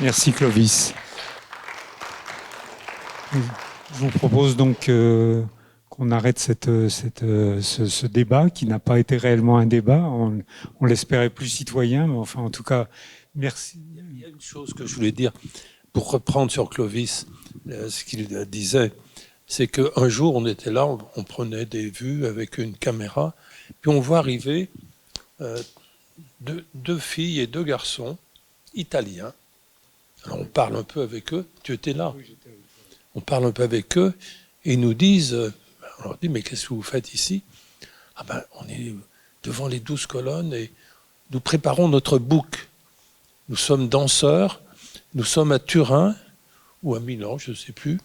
Merci Clovis. Je vous propose donc qu'on arrête ce débat qui n'a pas été réellement un débat. On l'espérait plus citoyen, mais enfin en tout cas, merci. Il y a une chose que je voulais dire, pour reprendre sur Clovis, ce qu'il disait, c'est qu'un jour on était là, on prenait des vues avec une caméra, puis on voit arriver deux filles et 2 garçons italiens. Alors on parle un peu avec eux, tu étais là. Oui, j'étais. On parle un peu avec eux et ils nous disent, on leur dit mais qu'est-ce que vous faites ici? Ah ben on est devant les 12 colonnes et nous préparons notre book. Nous sommes danseurs, nous sommes à Turin ou à Milan, je ne sais plus,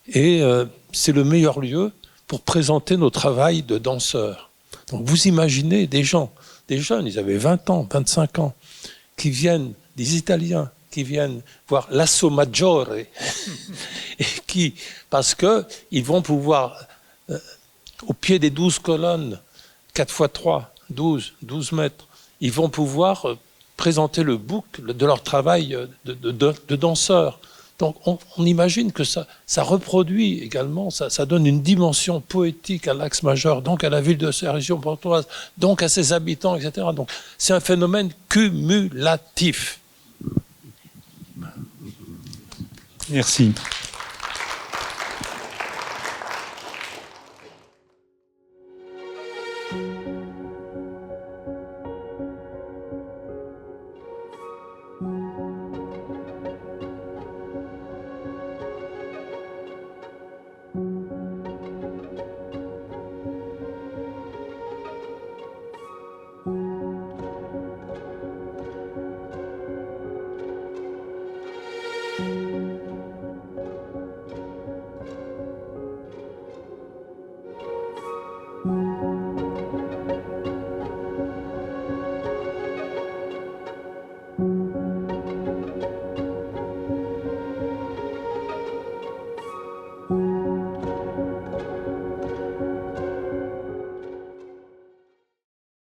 et c'est le meilleur lieu pour présenter nos travails de danseurs. Donc vous imaginez des gens, des jeunes, ils avaient 20 ans, 25 ans, qui viennent, des Italiens, qui viennent voir l'Asso Maggiore, et parce qu'ils vont pouvoir, au pied des 12 colonnes, 4 x 3, 12 mètres, ils vont pouvoir présenter le book de leur travail de danseurs. Donc on imagine que ça reproduit également, ça donne une dimension poétique à l'axe majeur, donc à la ville de cette région pontoise, donc à ses habitants, etc. Donc c'est un phénomène cumulatif. Merci.